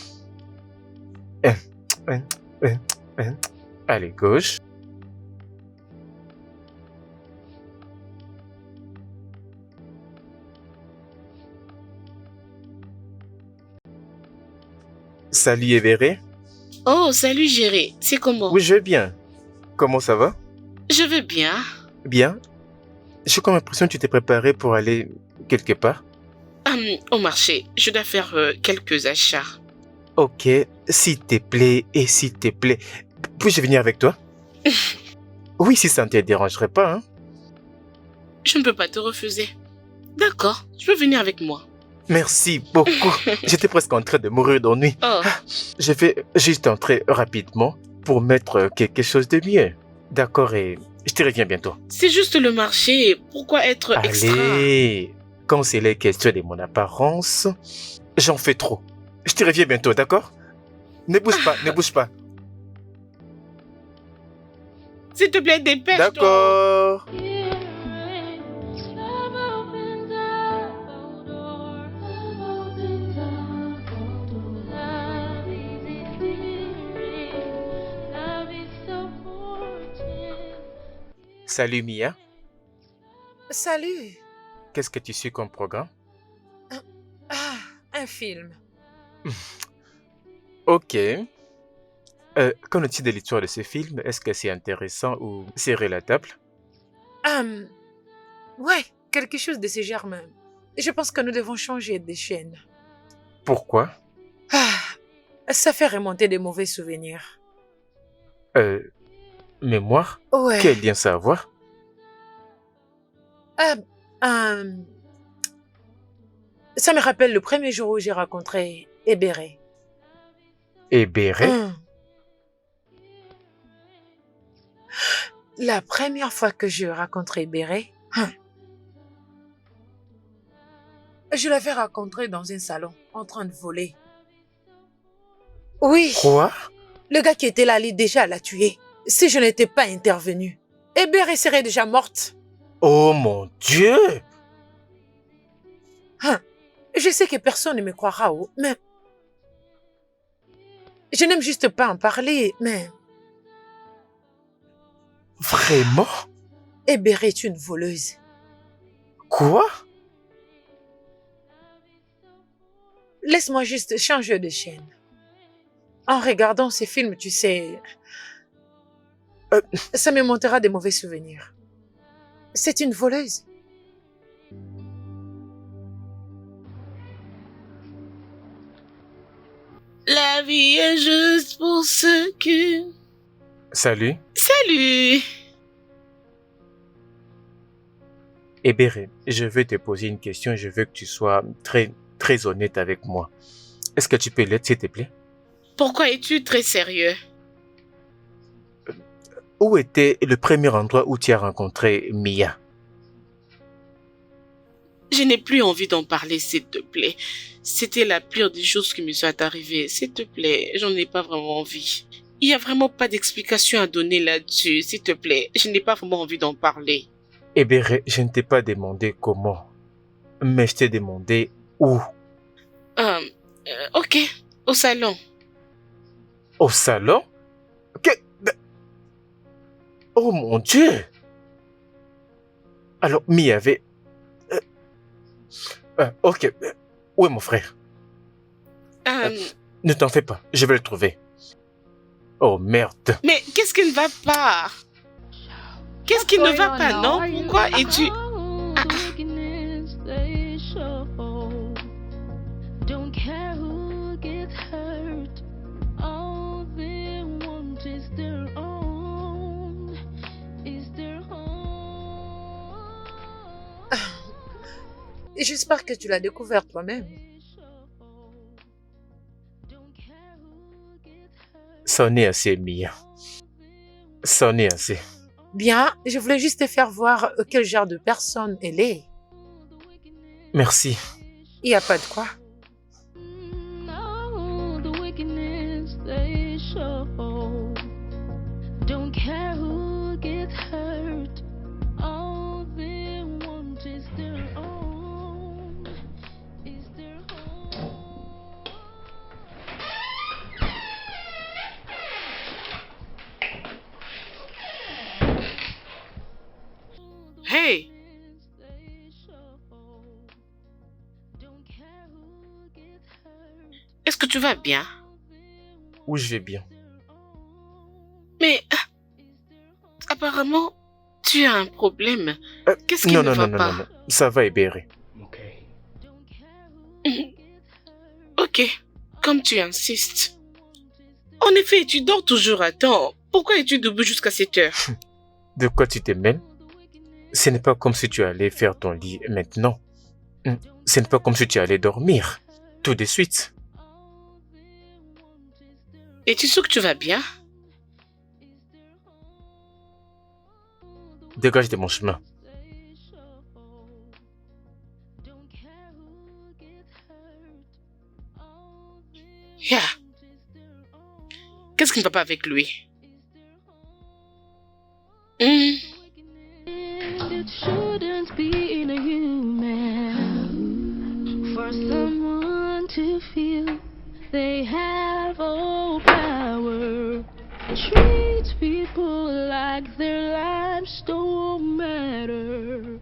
Allez, gauche. Salut Everett. Oh, salut Géré. C'est comment? Oui, je vais bien. Comment ça va? Je vais bien. Bien. J'ai comme l'impression que tu t'es préparé pour aller quelque part. Au marché, je dois faire quelques achats. Ok, s'il te plaît, puis-je venir avec toi? Oui, si ça ne te dérangerait pas, hein? Je ne peux pas te refuser. D'accord, tu peux venir avec moi. Merci beaucoup. J'étais presque en train de mourir d'ennui. Oh, Je vais juste entrer rapidement pour mettre quelque chose de mieux. D'accord, et je te reviens bientôt. c'est juste le marché. Pourquoi être extra? Allez, quand c'est les questions de mon apparence, j'en fais trop. Je te reviens bientôt, d'accord? Ne bouge pas, ne bouge pas. S'il te plaît, dépêche-toi. D'accord. Salut Mia, Salut. qu'est-ce que tu suis comme programme? Ah, un film. Ok. Qu'en est-il de l'histoire de ce film? Est-ce que c'est intéressant ou c'est relatable? Hum, ouais, quelque chose de ce genre même. Je pense que nous devons changer de chaîne. Pourquoi? Ah, ça fait remonter des mauvais souvenirs. Mémoire? Ouais. Quel lien ça a à voir? Ah, hum, ça me rappelle le premier jour où j'ai rencontré Ebere. Et Béret? La première fois que je rencontrais Ebere, je l'avais rencontré dans un salon, en train de voler. Oui, Quoi? le gars qui était là allait déjà la tuer. Si je n'étais pas intervenue, Ebere serait déjà morte. Oh mon Dieu! Je sais que personne ne me croira, mais... Je n'aime juste pas en parler, mais... Vraiment? Ebere est une voleuse. Quoi? Laisse-moi juste changer de chaîne. En regardant ces films, tu sais... ça me montera des mauvais souvenirs. C'est une voleuse. La vie est juste pour ceux qui... Salut. Salut. Ebere, je veux te poser une question et je veux que tu sois très honnête avec moi. Est-ce que tu peux l'être, s'il te plaît? Pourquoi es-tu très sérieux? Où était le premier endroit où tu as rencontré Mia? Je n'ai plus envie d'en parler, s'il te plaît. C'était la pire des choses qui me sont arrivées. S'il te plaît, j'en ai pas vraiment envie. Il n'y a vraiment pas d'explication à donner là-dessus, s'il te plaît. Je n'ai pas vraiment envie d'en parler. Ebere, je ne t'ai pas demandé comment, mais je t'ai demandé où. Ok, au salon. Au salon? Oh mon Dieu! Alors, Mia avait... ok. Où est mon frère? Ne t'en fais pas, je vais le trouver. Oh merde. Mais qu'est-ce qui ne va pas? Qu'est-ce qui ne va pas, non? Pourquoi es-tu... Don't care who gets hurt. All they want is their own. Is their own. Et j'espère que tu l'as découvert toi-même. C'en est assez, Mia. C'en est assez. Bien, je voulais juste te faire voir quel genre de personne elle est. Merci. Il n'y a pas de quoi. No, the wickedness they show. Don't care who gets hurt. All they want is their own. Is their own. Hey! Est-ce que tu vas bien? Où je vais bien. Mais... apparemment, tu as un problème. Qu'est-ce qui Non, ne non, va non, non, pas? non, non. Ça va, Ebere. Ok, comme tu insistes. En effet, tu dors toujours à temps. Pourquoi es-tu debout jusqu'à 7 heures? De quoi tu te mêles? Ce n'est pas comme si tu allais faire ton lit maintenant. Ce n'est pas comme si tu allais dormir tout de suite. Es-tu sûr que tu vas bien? Dégage de mon chemin. Yeah. Qu'est-ce qui ne va pas avec lui? It shouldn't be inhuman for someone to feel they have all power. Treat people like their lives don't matter.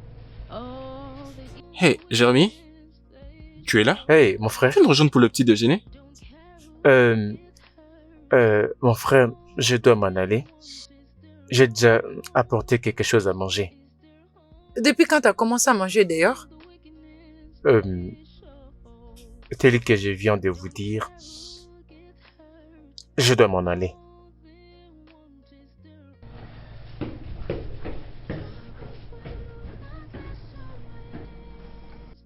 Hey, Jérémy, tu es là? Hey, mon frère. Tu veux me rejoindre pour le petit déjeuner? Mon frère, je dois m'en aller. J'ai déjà apporté quelque chose à manger. Depuis quand t'as commencé à manger d'ailleurs? Tel que je viens de vous dire, je dois m'en aller.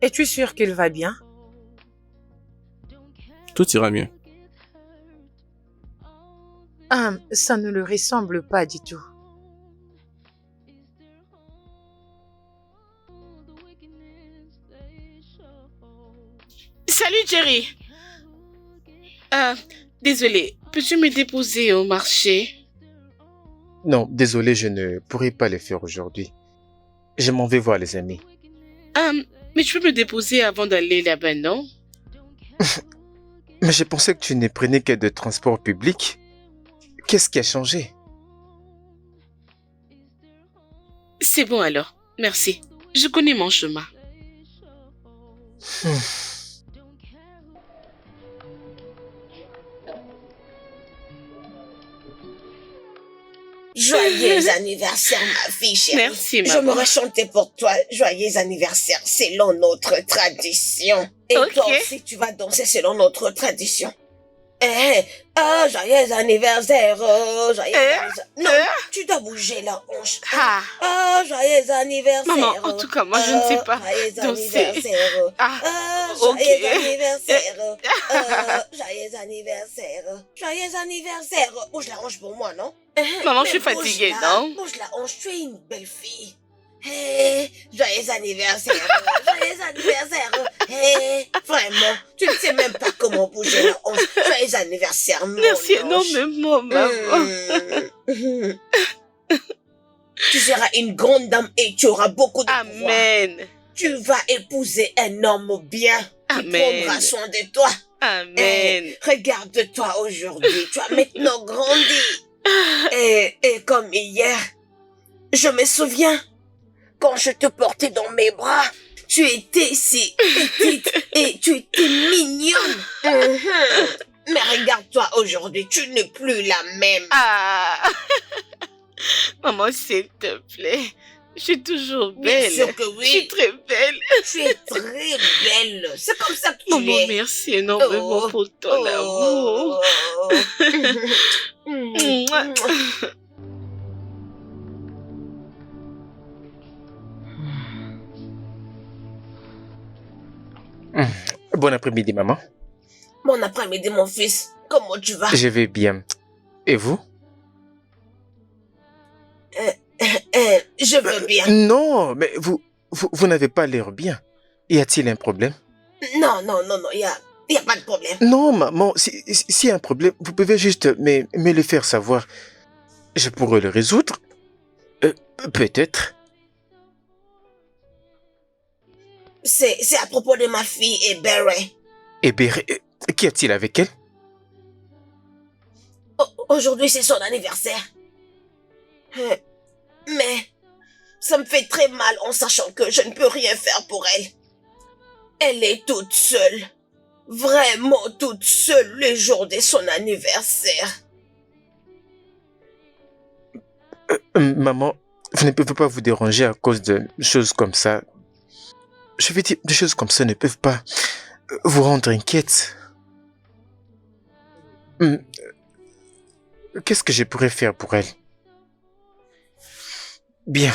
Es-tu sûr qu'il va bien? Tout ira mieux. Ça ne le ressemble pas du tout. Salut Jerry. Désolé, peux-tu me déposer au marché? Non, désolé, je ne pourrai pas le faire aujourd'hui. Je m'en vais voir les amis. Mais tu peux me déposer avant d'aller là-bas, non? Mais je pensais que tu ne prenais que de transport public. Qu'est-ce qui a changé? C'est bon alors, merci. Je connais mon chemin. Joyeux anniversaire, ma fille chérie. Merci, Je maman. m'aurais chanté pour toi. Joyeux anniversaire selon notre tradition. Et Ok. toi aussi, tu vas danser selon notre tradition. Joyeux anniversaire. Joyeux anniversaire. Non, tu dois bouger la hanche. Joyeux anniversaire. Maman, en tout cas, moi, je ne sais pas Joyeux danser. anniversaire. Ok. Joyeux anniversaire. Joyeux anniversaire. Joyeux anniversaire. Bouge la hanche pour moi, non? Maman, je suis Mais fatiguée, bouge-la, non? Bouge la hanche, tu es une belle fille. Hey, joyeux anniversaire. Joyeux anniversaire. Hey, vraiment, tu ne sais même pas comment bouger la hanche. Joyeux anniversaire, mon Merci ange. énormément, maman. Tu seras une grande dame et tu auras beaucoup de pouvoir. Amen. Tu vas épouser un homme bien qui Amen. prendra soin de toi. Amen. Regarde-toi aujourd'hui, tu as maintenant grandi. Et comme hier, je me souviens, quand je te portais dans mes bras, tu étais si petite et tu étais mignonne. Mais regarde-toi aujourd'hui, tu n'es plus la même. Maman, s'il te plaît. Je suis toujours belle. Bien sûr que oui. Je suis très belle. Tu es très belle. C'est comme ça que tu Maman, es. merci énormément pour ton amour. Mouah. Bon après-midi, maman. Bon après-midi, mon fils. Comment tu vas? Je vais bien. Et vous? Je veux bien. Non, mais vous n'avez pas l'air bien. Y a-t-il un problème? Non, y a pas de problème. Non, maman, s'il y a un problème, vous pouvez juste me le faire savoir. Je pourrais le résoudre. Peut-être. C'est à propos de ma fille et Barry. Eh bien, qu'y a-t-il avec elle? Aujourd'hui, c'est son anniversaire. Mais ça me fait très mal en sachant que je ne peux rien faire pour elle. Elle est toute seule. Vraiment toute seule le jour de son anniversaire. Maman, vous ne pouvez pas vous déranger à cause de choses comme ça. Je veux dire, des choses comme ça ne peuvent pas vous rendre inquiète. Qu'est-ce que je pourrais faire pour elle? Bien.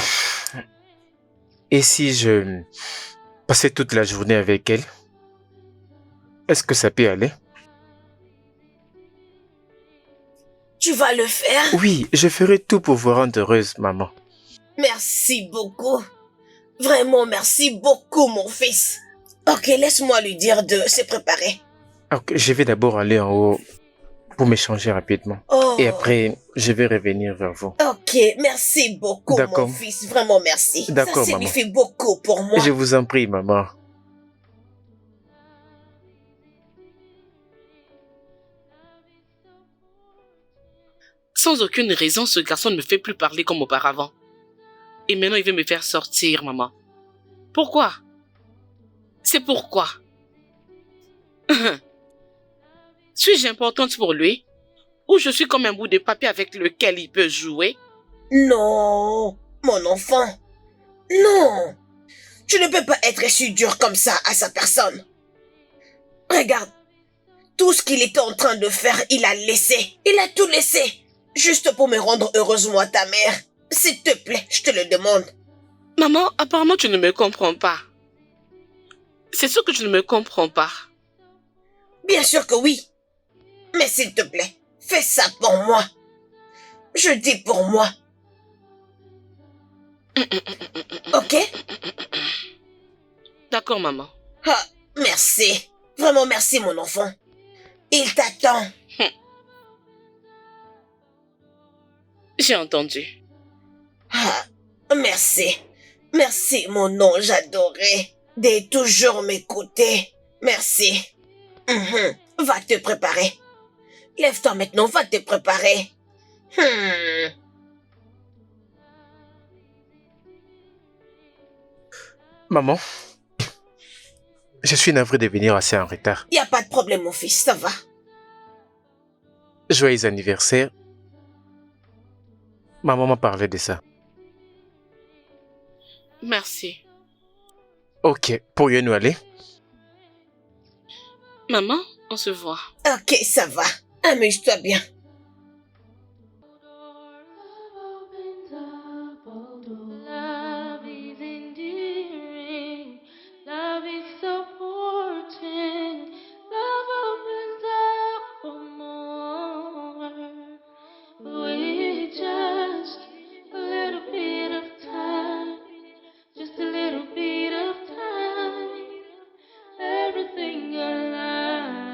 Et si je passais toute la journée avec elle? Est-ce que ça peut aller? Tu vas le faire? Oui, je ferai tout pour vous rendre heureuse, maman. Merci beaucoup. Vraiment, merci beaucoup, mon fils. Ok, laisse-moi lui dire de se préparer. Ok, je vais d'abord aller en haut pour m'échanger rapidement. Oh. Et après, je vais revenir vers vous. Ok, merci beaucoup, D'accord. mon fils. Vraiment merci. D'accord, Ça maman. signifie beaucoup pour moi. Je vous en prie, maman. Sans aucune raison, ce garçon ne me fait plus parler comme auparavant. Et maintenant, il veut me faire sortir, maman. Pourquoi? C'est pourquoi? Suis-je importante pour lui? Ou je suis comme un bout de papier avec lequel il peut jouer? Non, mon enfant. Non. Tu ne peux pas être si dur comme ça à sa personne. Regarde. Tout ce qu'il était en train de faire, il a laissé. Il a tout laissé. Juste pour me rendre heureuse, moi, ta mère. S'il te plaît, je te le demande. Maman, apparemment tu ne me comprends pas. C'est sûr que tu ne me comprends pas. Bien sûr que oui. Mais s'il te plaît, fais ça pour moi. Je dis pour moi. Ok? D'accord, maman. Ah, merci. Vraiment merci, mon enfant. Il t'attend. J'ai entendu. Ah, merci. Merci, mon ange adoré, de toujours m'écouter. Merci. Va te préparer. Lève-toi maintenant, va te préparer. Maman, je suis navré de venir assez en retard. Y a pas de problème, mon fils, ça va. Joyeux anniversaire. Maman m'a parlé de ça. Merci. Ok, pourrions-nous aller? Maman, on se voit. Ok, ça va. Amuse-toi bien. Love is endearing. Love is supporting. Love opens up for more. With just a little bit of time. Just a little bit of time. Everything aligns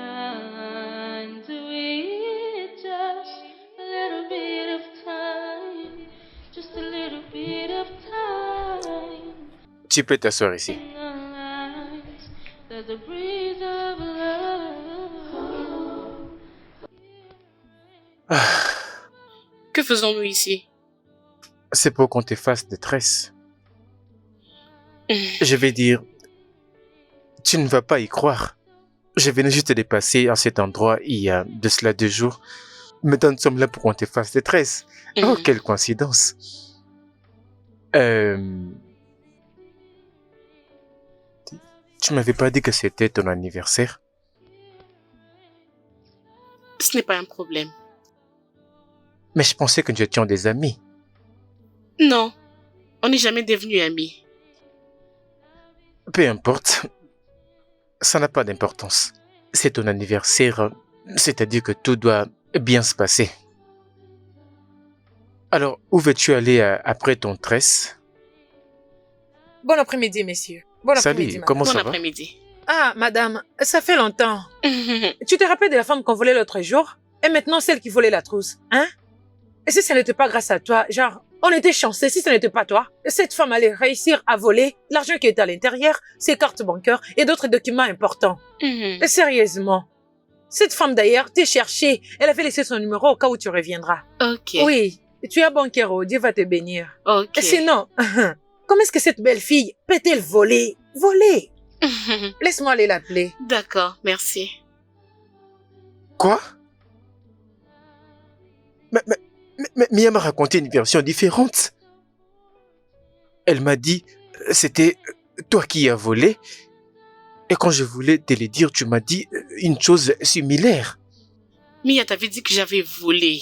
with just a little bit of time. Just a little bit of time. Tu peux t'asseoir ici. In our lives, there's a breeze of love. Que faisons-nous ici? C'est pour qu'on te fasse des tresses. Je vais dire, tu ne vas pas y croire. Je venais juste de passer à cet endroit il y a de cela 2 jours. Maintenant, nous sommes là pour qu'on te fasse des tresses. Oh, quelle coïncidence. Tu m'avais pas dit que c'était ton anniversaire? Ce n'est pas un problème. Mais je pensais que nous étions des amis. Non, on n'est jamais devenus amis. Peu importe. Ça n'a pas d'importance. C'est ton anniversaire, c'est-à-dire que tout doit bien se passer. Alors, où veux-tu aller après ton tresse? Bon après-midi, messieurs. Bon après-midi, Salut, madame. comment Bon ça va? après-midi. Ah, madame, ça fait longtemps. Tu te rappelles de la femme qu'on volait l'autre jour? Et maintenant, celle qui volait la trousse, hein? Et si ça n'était pas grâce à toi, genre, on était chanceux, si ce n'était pas toi, cette femme allait réussir à voler l'argent qui était à l'intérieur, ses cartes bancaires et d'autres documents importants. Et sérieusement. Cette femme d'ailleurs t'est cherchée. Elle avait laissé son numéro au cas où tu reviendras. Ok. Oui, tu es bon, Kero. Dieu va te bénir. Ok. Et sinon, comment est-ce que cette belle fille peut-elle voler? Voler? Laisse-moi aller l'appeler. D'accord, merci. Quoi? Mais Mia m'a raconté une version différente. Elle m'a dit, c'était toi qui as volé. Et quand je voulais te le dire, tu m'as dit une chose similaire. Mia t'avait dit que j'avais volé.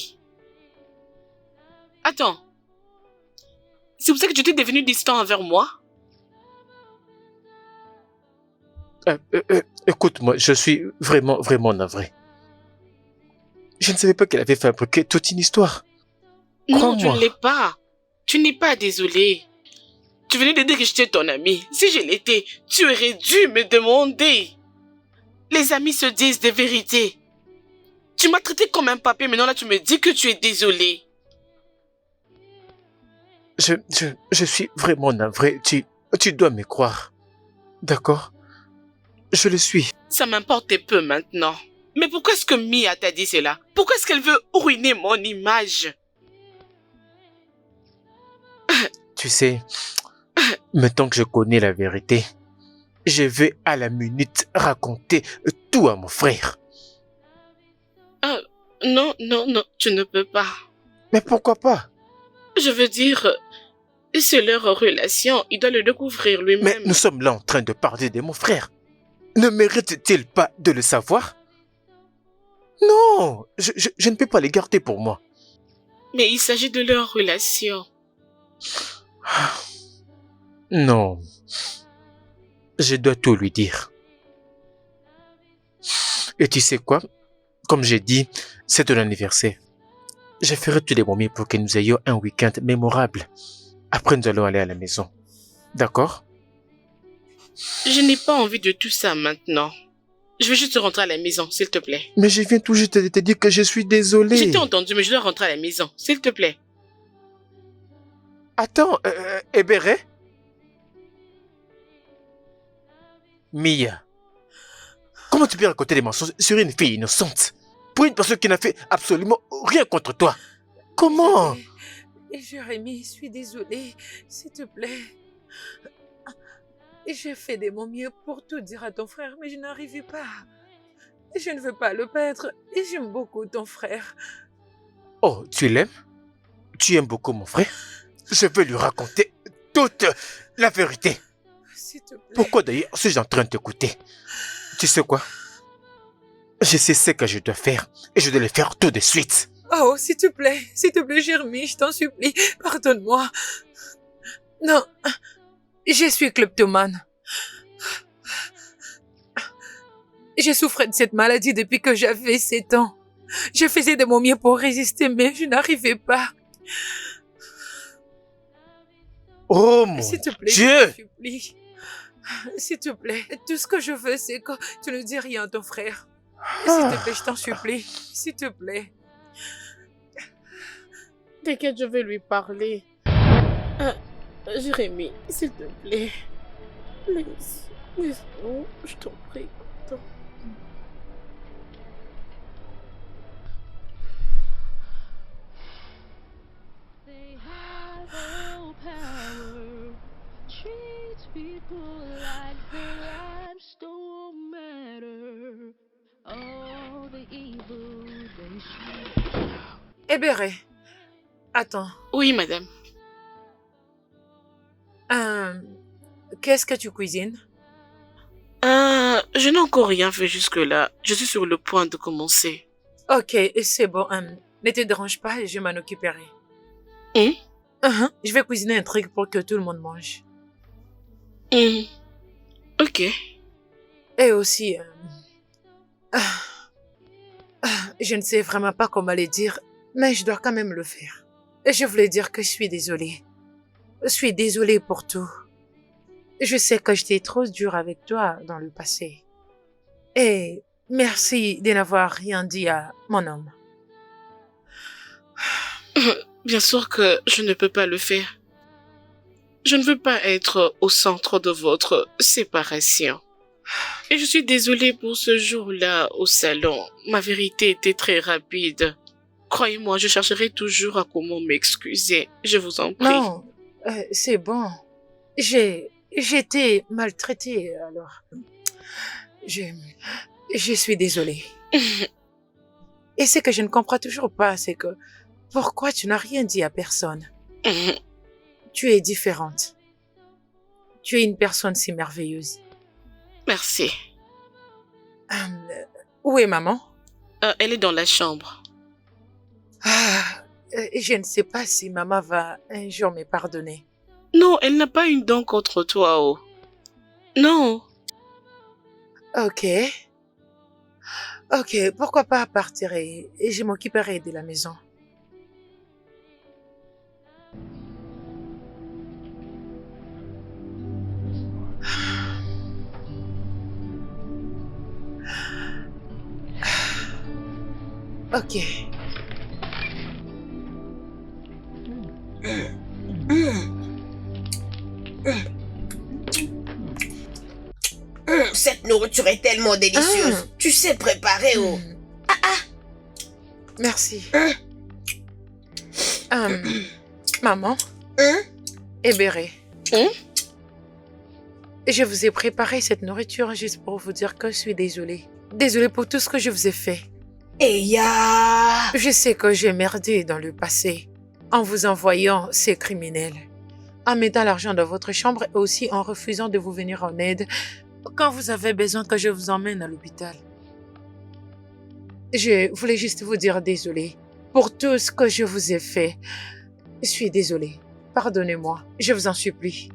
Attends. C'est pour ça que tu étais devenu distant envers moi? Écoute-moi, je suis vraiment navré. Je ne savais pas qu'elle avait fabriqué toute une histoire. Non, tu Crois-moi. ne l'es pas. Tu n'es pas désolé. Tu venais de dire que j'étais ton ami. Si je l'étais, tu aurais dû me demander. Les amis se disent des vérités. Tu m'as traité comme un papier, maintenant là tu me dis que tu es désolé. Je suis vraiment navré. Tu dois me croire. D'accord? Je le suis. Ça m'importe peu maintenant. Mais pourquoi est-ce que Mia t'a dit cela? Pourquoi est-ce qu'elle veut ruiner mon image? Tu sais, maintenant que je connais la vérité, je vais à la minute raconter tout à mon frère. Non, tu ne peux pas. Mais pourquoi pas? Je veux dire, c'est leur relation, il doit le découvrir Mais lui-même. nous sommes là en train de parler de mon frère. Ne mérite-t-il pas de le savoir? Non, je ne peux pas les garder pour moi. Mais il s'agit de leur relation. Non, je dois tout lui dire. Et tu sais quoi? Comme j'ai dit, c'est ton anniversaire. Je ferai tous les moyens pour que nous ayons un week-end mémorable. Après, nous allons aller à la maison. D'accord? Je n'ai pas envie de tout ça maintenant. Je vais juste rentrer à la maison, s'il te plaît. Mais je viens tout juste de te dire que je suis désolé. Je t'ai entendu, mais je dois rentrer à la maison, s'il te plaît. Attends, Ebere? Mia, comment tu peux raconter des mensonges sur une fille innocente? Pour une personne qui n'a fait absolument rien contre toi? Comment? Jérémy, je suis désolée, s'il te plaît. J'ai fait de mon mieux pour tout dire à ton frère, mais je n'arrivais pas. Je ne veux pas le perdre et j'aime beaucoup ton frère. Oh, tu l'aimes? Tu aimes beaucoup mon frère? Je veux lui raconter toute la vérité. S'il te plaît. Pourquoi d'ailleurs suis-je en train de t'écouter? Tu sais quoi? Je sais ce que je dois faire et je dois le faire tout de suite. Oh, s'il te plaît, Jérémy, je t'en supplie, pardonne-moi. Non, je suis kleptomane. J'ai souffert de cette maladie depuis que j'avais 7 ans. Je faisais de mon mieux pour résister, mais je n'arrivais pas. Oh mon S'il te plaît, Dieu! je t'en supplie. S'il te plaît, tout ce que je veux, c'est que tu ne dis rien à ton frère. S'il te plaît, je t'en supplie. S'il te plaît. T'inquiète, je vais lui parler. Jérémy, s'il te plaît. Laisse-nous, je t'en prie. Attends. They have no power. Treat people like their lives don't matter. All the evil they show. Ebere, attends. Oui, madame. Qu'est-ce que tu cuisines? Je n'ai encore rien fait jusque-là. Je suis sur le point de commencer. Ok, c'est bon. Ne te dérange pas, je m'en occuperai. Je vais cuisiner un truc pour que tout le monde mange. Ok. Et aussi, je ne sais vraiment pas comment le dire, mais je dois quand même le faire. Et je voulais dire que je suis désolée. Je suis désolée pour tout. Je sais que j'étais trop dure avec toi dans le passé. Et merci de n'avoir rien dit à mon homme. Bien sûr que je ne peux pas le faire. Je ne veux pas être au centre de votre séparation. Et je suis désolée pour ce jour-là au salon. Ma vérité était très rapide. Croyez-moi, je chercherai toujours à comment m'excuser. Je vous en prie. Non, c'est bon. J'ai été maltraitée, alors. Je suis désolée. Et ce que je ne comprends toujours pas, c'est que pourquoi tu n'as rien dit à personne? Tu es différente. Tu es une personne si merveilleuse. Merci. Où est maman? Elle est dans la chambre. Je ne sais pas si maman va un jour me pardonner. Non, elle n'a pas une dent contre toi, oh. Non. Ok, pourquoi pas partir et je m'occuperai de la maison. Ok. Cette nourriture est tellement délicieuse. Tu sais préparer, oh. Merci. Maman. Hein? Ebéré. Hein? Je vous ai préparé cette nourriture juste pour vous dire que je suis désolée. Désolée pour tout ce que je vous ai fait. Et ya. Je sais que j'ai merdé dans le passé en vous envoyant ces criminels, en mettant l'argent dans votre chambre et aussi en refusant de vous venir en aide quand vous avez besoin que je vous emmène à l'hôpital. Je voulais juste vous dire désolée pour tout ce que je vous ai fait. Je suis désolée. Pardonnez-moi. Je vous en supplie.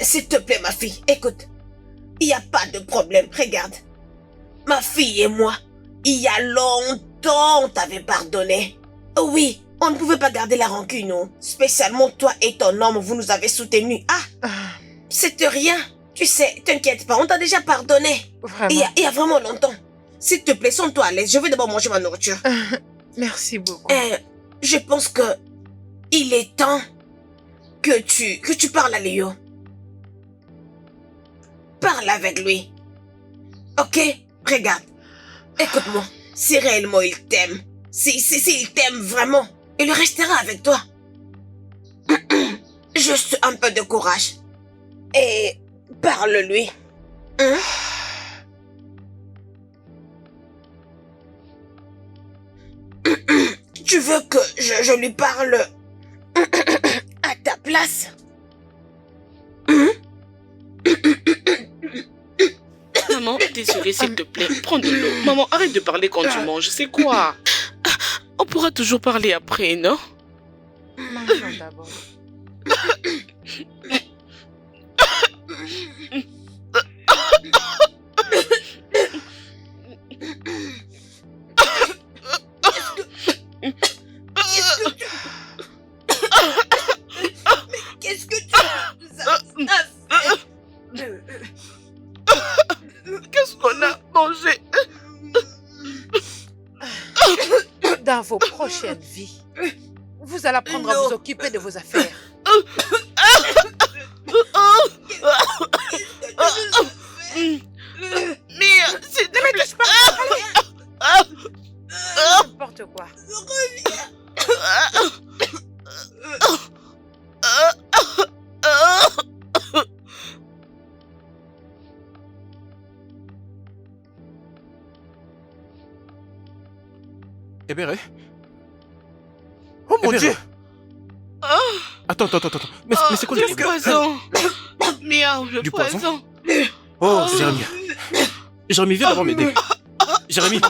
S'il te plaît, ma fille, écoute. Il n'y a pas de problème. Regarde. Ma fille et moi, il y a longtemps, on t'avait pardonné. Oui, on ne pouvait pas garder la rancune, non. Spécialement toi et ton homme, vous nous avez soutenus. C'est rien. Tu sais, t'inquiète pas, on t'a déjà pardonné. Vraiment. Il y a vraiment longtemps. S'il te plaît, sens-toi à l'aise. Je vais d'abord manger ma nourriture. Merci beaucoup. Je pense que il est temps que tu parles à Léo. Parle avec lui. Ok? Regarde. Écoute-moi. Si réellement il t'aime, s'il t'aime vraiment, il restera avec toi. Juste un peu de courage. Et parle-lui. Hein? Tu veux que je lui parle à ta place? Maman, désolée, s'il te plaît. Prends de l'eau. Maman, arrête de parler quand tu manges. C'est quoi? On pourra toujours parler après, non? Mangeons d'abord. Qu'est-ce que tu as fait? Qu'est-ce qu'on a mangé? Dans vos prochaines vies, vous allez apprendre à vous occuper de vos affaires. Mia, s'il te plaît. N'importe quoi. Ebéré? Oh mon Dieu! Attends. Mais c'est quoi le Du problème? poison. Mia, le Du poison? poison. Oh, Jérémy. Jérémy, viens d'abord m'aider. Jérémy,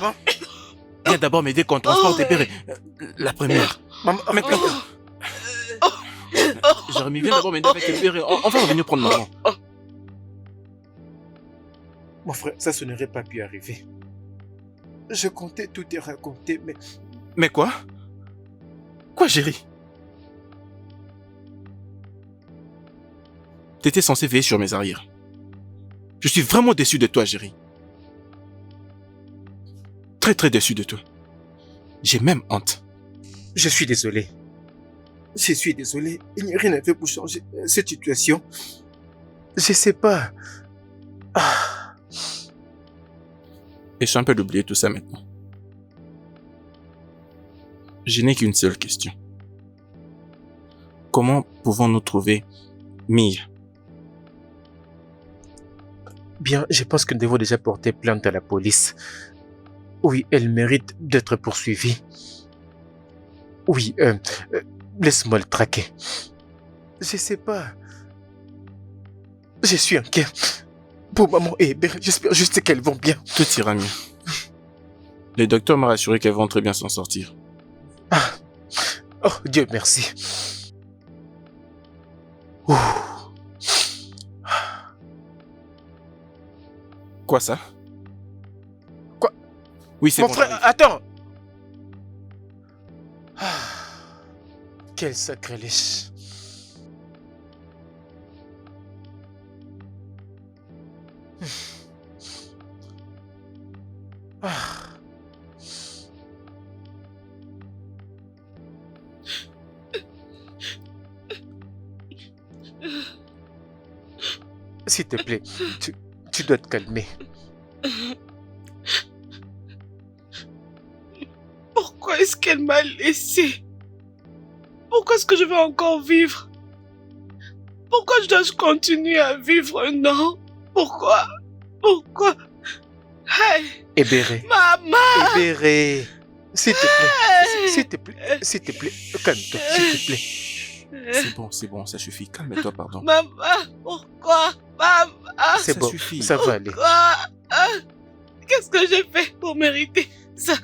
viens d'abord m'aider quand on transporte Ebéré. La première. Maman, Maintenant. Jérémy, viens d'abord m'aider avec Ebéré. On va revenir prendre maman. mon frère, ça n'aurait pas pu arriver. Je comptais tout te raconter, mais Mais quoi? Quoi, Jérémy? T'étais censé veiller sur mes arrières. Je suis vraiment déçu de toi, Jérémy. Très déçu de toi. J'ai même honte. je suis désolé. Je suis désolé. Il n'y a rien à faire pour changer cette situation. Je sais pas. Essaie un peu d'oublier tout ça maintenant. Je n'ai qu'une seule question. Comment pouvons-nous trouver Mia? Bien, je pense que nous devons déjà porter plainte à la police. Oui, elle mérite d'être poursuivie. Oui, laisse-moi le traquer. Je sais pas. Je suis inquiet. Pour maman et Hébert, j'espère juste qu'elles vont bien. Tout ira mieux. Le docteur m'a rassuré qu'elles vont très bien s'en sortir. Oh, Dieu merci. Ouh. Quoi ça? Quoi? Oui, c'est Mon bon. frère, j'arrive. attends. Quel sacrilège. S'il te plaît, tu dois te calmer. Pourquoi est-ce qu'elle m'a laissé? Pourquoi est-ce que je veux encore vivre? Pourquoi je dois continuer à vivre? Non. Pourquoi? Pourquoi? Hey, Ebere, maman! Ebere, s'il te plaît, s'il te plaît, calme-toi, s'il te plaît. C'est bon, ça suffit. Calme-toi, pardon. Maman, pourquoi? Maman! C'est ça bon, suffit. ça va aller. Pourquoi? Qu'est-ce que j'ai fait pour mériter ça?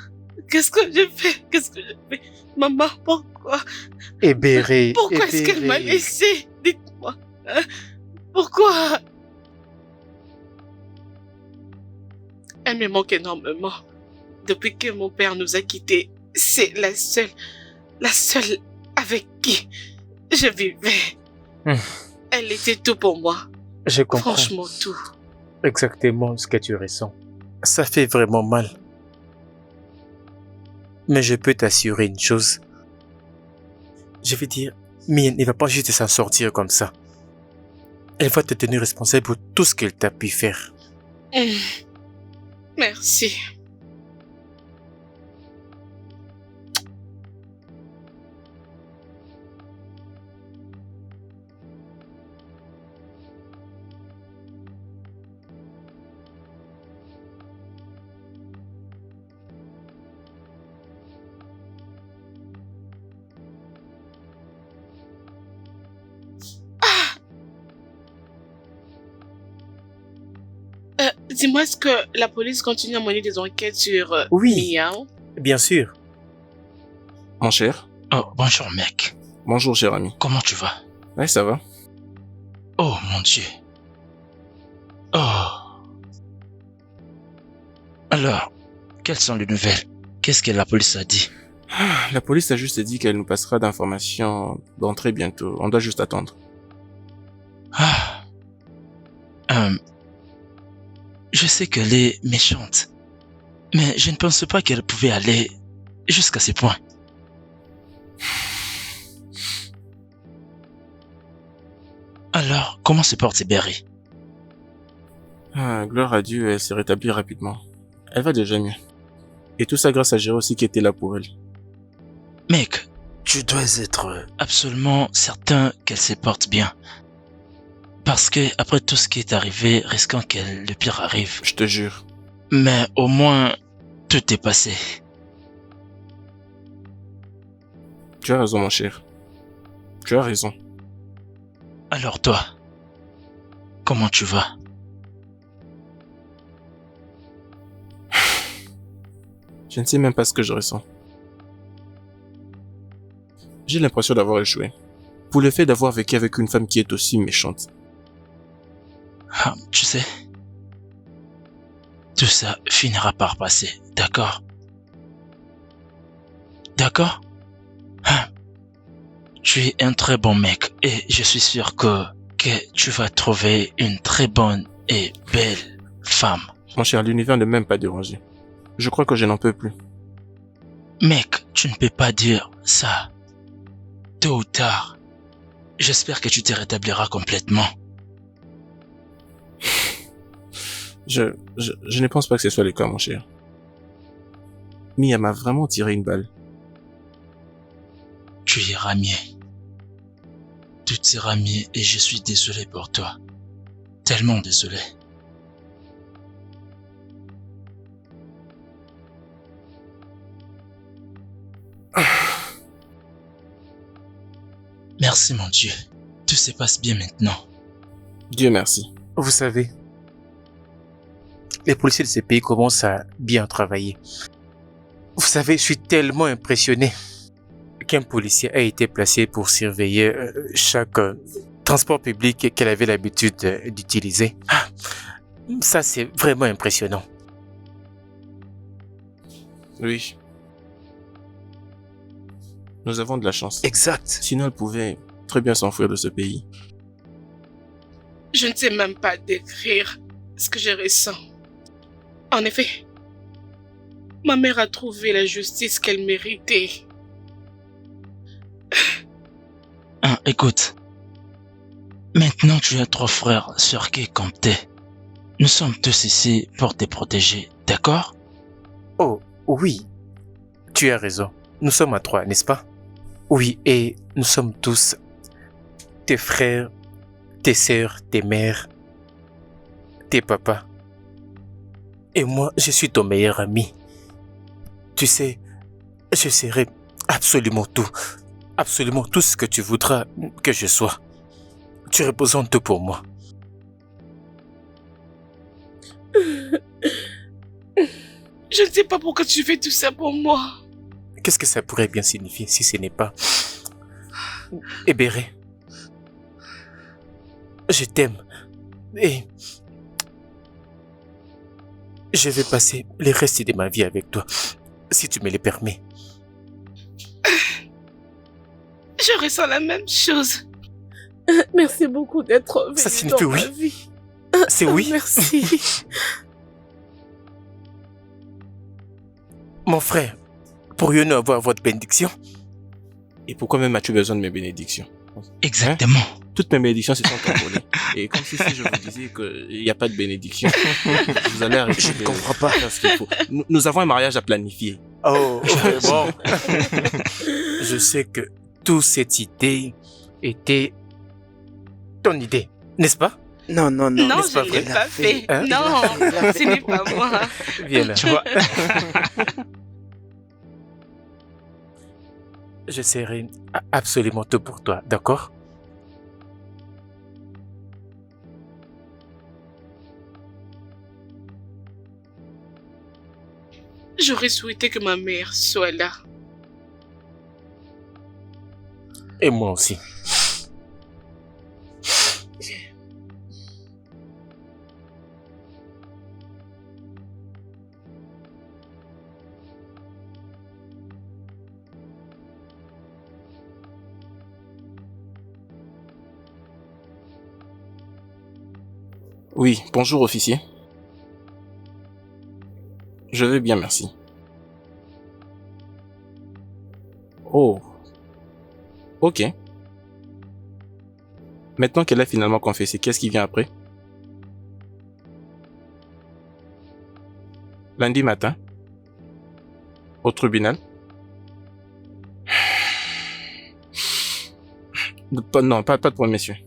Qu'est-ce que j'ai fait? Qu'est-ce que j'ai fait? Maman, pourquoi? Ebere, Pourquoi est-ce qu'elle m'a laissé? Dites-moi. Hein? Pourquoi? Elle me manque énormément. Depuis que mon père nous a quittés, c'est la seule avec qui je vivais. Elle était tout pour moi. Je comprends Franchement, tout. exactement ce que tu ressens. Ça fait vraiment mal. Mais je peux t'assurer une chose. Je veux dire, Mia ne va pas juste s'en sortir comme ça. Elle va te tenir responsable pour tout ce qu'elle t'a pu faire. Merci. Dis-moi, est-ce que la police continue à mener des enquêtes sur Oui. Mia? Bien sûr. Mon cher. Oh, bonjour mec. Bonjour, cher ami. Comment tu vas? Ouais, ça va. Oh mon Dieu. Oh. Alors, quelles sont les nouvelles? Qu'est-ce que la police a dit? La police a juste dit qu'elle nous passera d'informations d'entrée bientôt. On doit juste attendre. Ah. Je sais qu'elle est méchante, mais je ne pense pas qu'elle pouvait aller jusqu'à ce point. Alors, comment se porte Berry? Ah, gloire à Dieu, elle s'est rétablie rapidement. Elle va déjà mieux. Et tout ça grâce à Géro aussi qui était là pour elle. Mec, tu dois être absolument certain qu'elle se porte bien. Parce que après tout ce qui est arrivé, risquant que le pire arrive. Je te jure. Mais au moins, tout est passé. Tu as raison, mon cher. Tu as raison. Alors toi, comment tu vas? Je ne sais même pas ce que je ressens. J'ai l'impression d'avoir échoué. Pour le fait d'avoir vécu avec une femme qui est aussi méchante. Ah, tu sais, tout ça finira par passer, d'accord? D'accord? Ah, tu es un très bon mec et je suis sûr que tu vas trouver une très bonne et belle femme. Mon cher, l'univers ne m'aime pas dérangé. Je crois que je n'en peux plus. Mec, tu ne peux pas dire ça. Tôt ou tard, j'espère que tu te rétabliras complètement. Je ne pense pas que ce soit le cas, mon cher. Mia m'a vraiment tiré une balle. Tu iras mieux. Tout ira mieux et je suis désolé pour toi. Tellement désolé. Merci mon Dieu. Tout se passe bien maintenant. Dieu merci. Vous savez, les policiers de ces pays commencent à bien travailler. Vous savez, je suis tellement impressionné qu'un policier a été placé pour surveiller chaque transport public qu'elle avait l'habitude d'utiliser. Ah, ça, c'est vraiment impressionnant. Oui. Nous avons de la chance. Exact. Sinon, elle pouvait très bien s'enfuir de ce pays. Je ne sais même pas décrire ce que je ressens. En effet, ma mère a trouvé la justice qu'elle méritait. Écoute, Maintenant, tu as 3 frères sur qui compter. Nous sommes tous ici pour te protéger, d'accord? Oh, oui. Tu as raison. Nous sommes à 3, n'est-ce pas? Oui, et nous sommes tous tes frères, tes sœurs, tes mères, tes papas. Et moi, je suis ton meilleur ami. Tu sais, je serai absolument tout ce que tu voudras que je sois. Tu représentes tout pour moi. Je ne sais pas pourquoi tu fais tout ça pour moi. Qu'est-ce que ça pourrait bien signifier si ce n'est pas... Ebere, je t'aime et je vais passer le reste de ma vie avec toi, si tu me le permets. Je ressens la même chose. Merci beaucoup d'être venu Ça signifie dans oui. ma vie. C'est oui. Merci. Mon frère, pourrions-nous avoir votre bénédiction? Et pourquoi même as-tu besoin de mes bénédictions? Exactement. Toutes mes bénédictions se sont envolées. Et comme si je vous disais qu'il n'y a pas de bénédiction, vous allez arrêter. Je ne comprends pas. Faire ce qu'il faut. Nous avons un mariage à planifier. Oh, bon. Je sais que toute cette idée était ton idée, n'est-ce pas? Non, non, non. Non, n'est-ce pas je ne l'ai vrai? pas fait. Hein? Non, ce n'est pas moi. Viens là. Tu vois? Je serai absolument tout pour toi, d'accord? J'aurais souhaité que ma mère soit là. Et moi aussi. Oui, bonjour officier. Je vais bien, merci. Oh. Ok. Maintenant qu'elle a finalement confessé, qu'est-ce qui vient après? Lundi matin? Au tribunal? Non, pas de point, messieurs.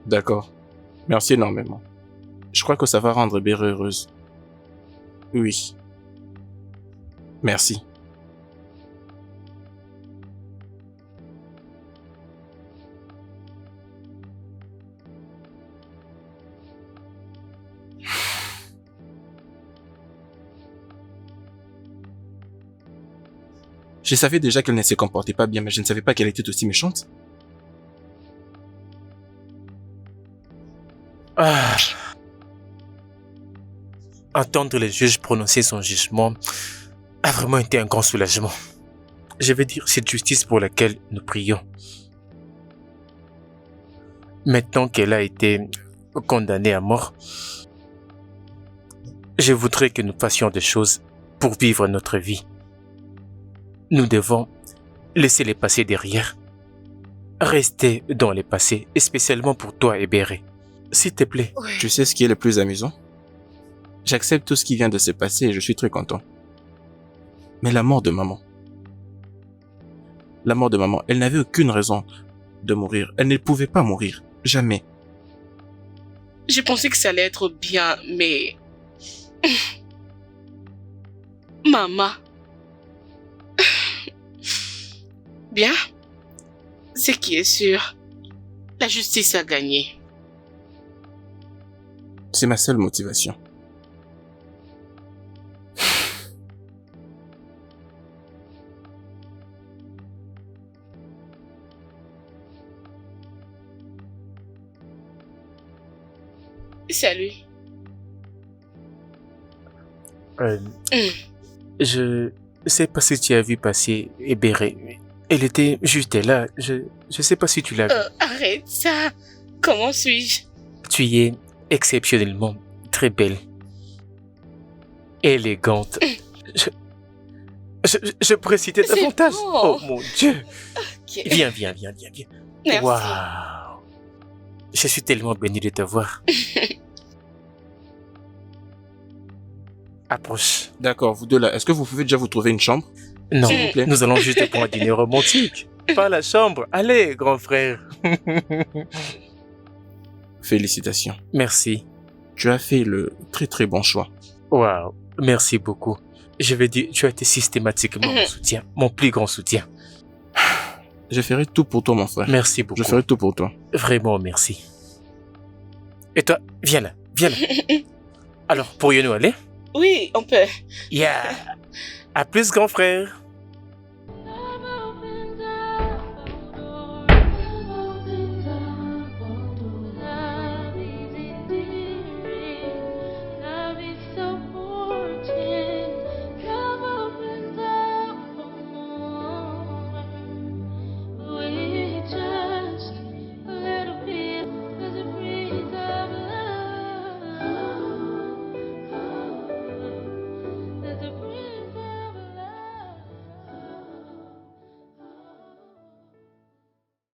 D'accord. Merci énormément. Je crois que ça va rendre Béré heureuse. Oui. Merci. Je savais déjà qu'elle ne se comportait pas bien, mais je ne savais pas qu'elle était aussi méchante. Ah. Entendre le juge prononcer son jugement a vraiment été un grand soulagement. Je veux dire, cette justice pour laquelle nous prions. Maintenant qu'elle a été condamnée à mort, je voudrais que nous fassions des choses pour vivre notre vie. Nous devons laisser les passés derrière, rester dans les passés, et spécialement pour toi, Ebere. S'il te plaît. Ouais. Tu sais ce qui est le plus amusant? J'accepte tout ce qui vient de se passer et je suis très content. Mais la mort de maman, elle n'avait aucune raison de mourir. Elle ne pouvait pas mourir. Jamais. J'ai pensé que ça allait être bien, mais... Maman. Bien. Ce qui est sûr, la justice a gagné. C'est ma seule motivation. Salut. Je sais pas si tu as vu passer Ebere. Elle était juste là. Je sais pas si tu l'as vu. Arrête ça. Comment suis-je? Tu es exceptionnellement très belle. Élégante. Je pourrais citer C'est davantage. bon. Oh mon Dieu. Ok. Viens. Merci. Waouh. Je suis tellement béni de te voir. Approche. D'accord, vous deux là, est-ce que vous pouvez déjà vous trouver une chambre? Non, S'il vous plaît. nous allons juste pour un dîner romantique. Pas la chambre. Allez, grand frère. Félicitations. Merci. Tu as fait le très très bon choix. Waouh, merci beaucoup. Je vais dire, tu as été systématiquement mon soutien, mon plus grand soutien. Je ferai tout pour toi, mon frère. Merci beaucoup. Je ferai tout pour toi. Vraiment, merci. Et toi, viens là, viens là. Alors, pourrions-nous aller? Oui, on peut. Yeah. À plus, grand frère.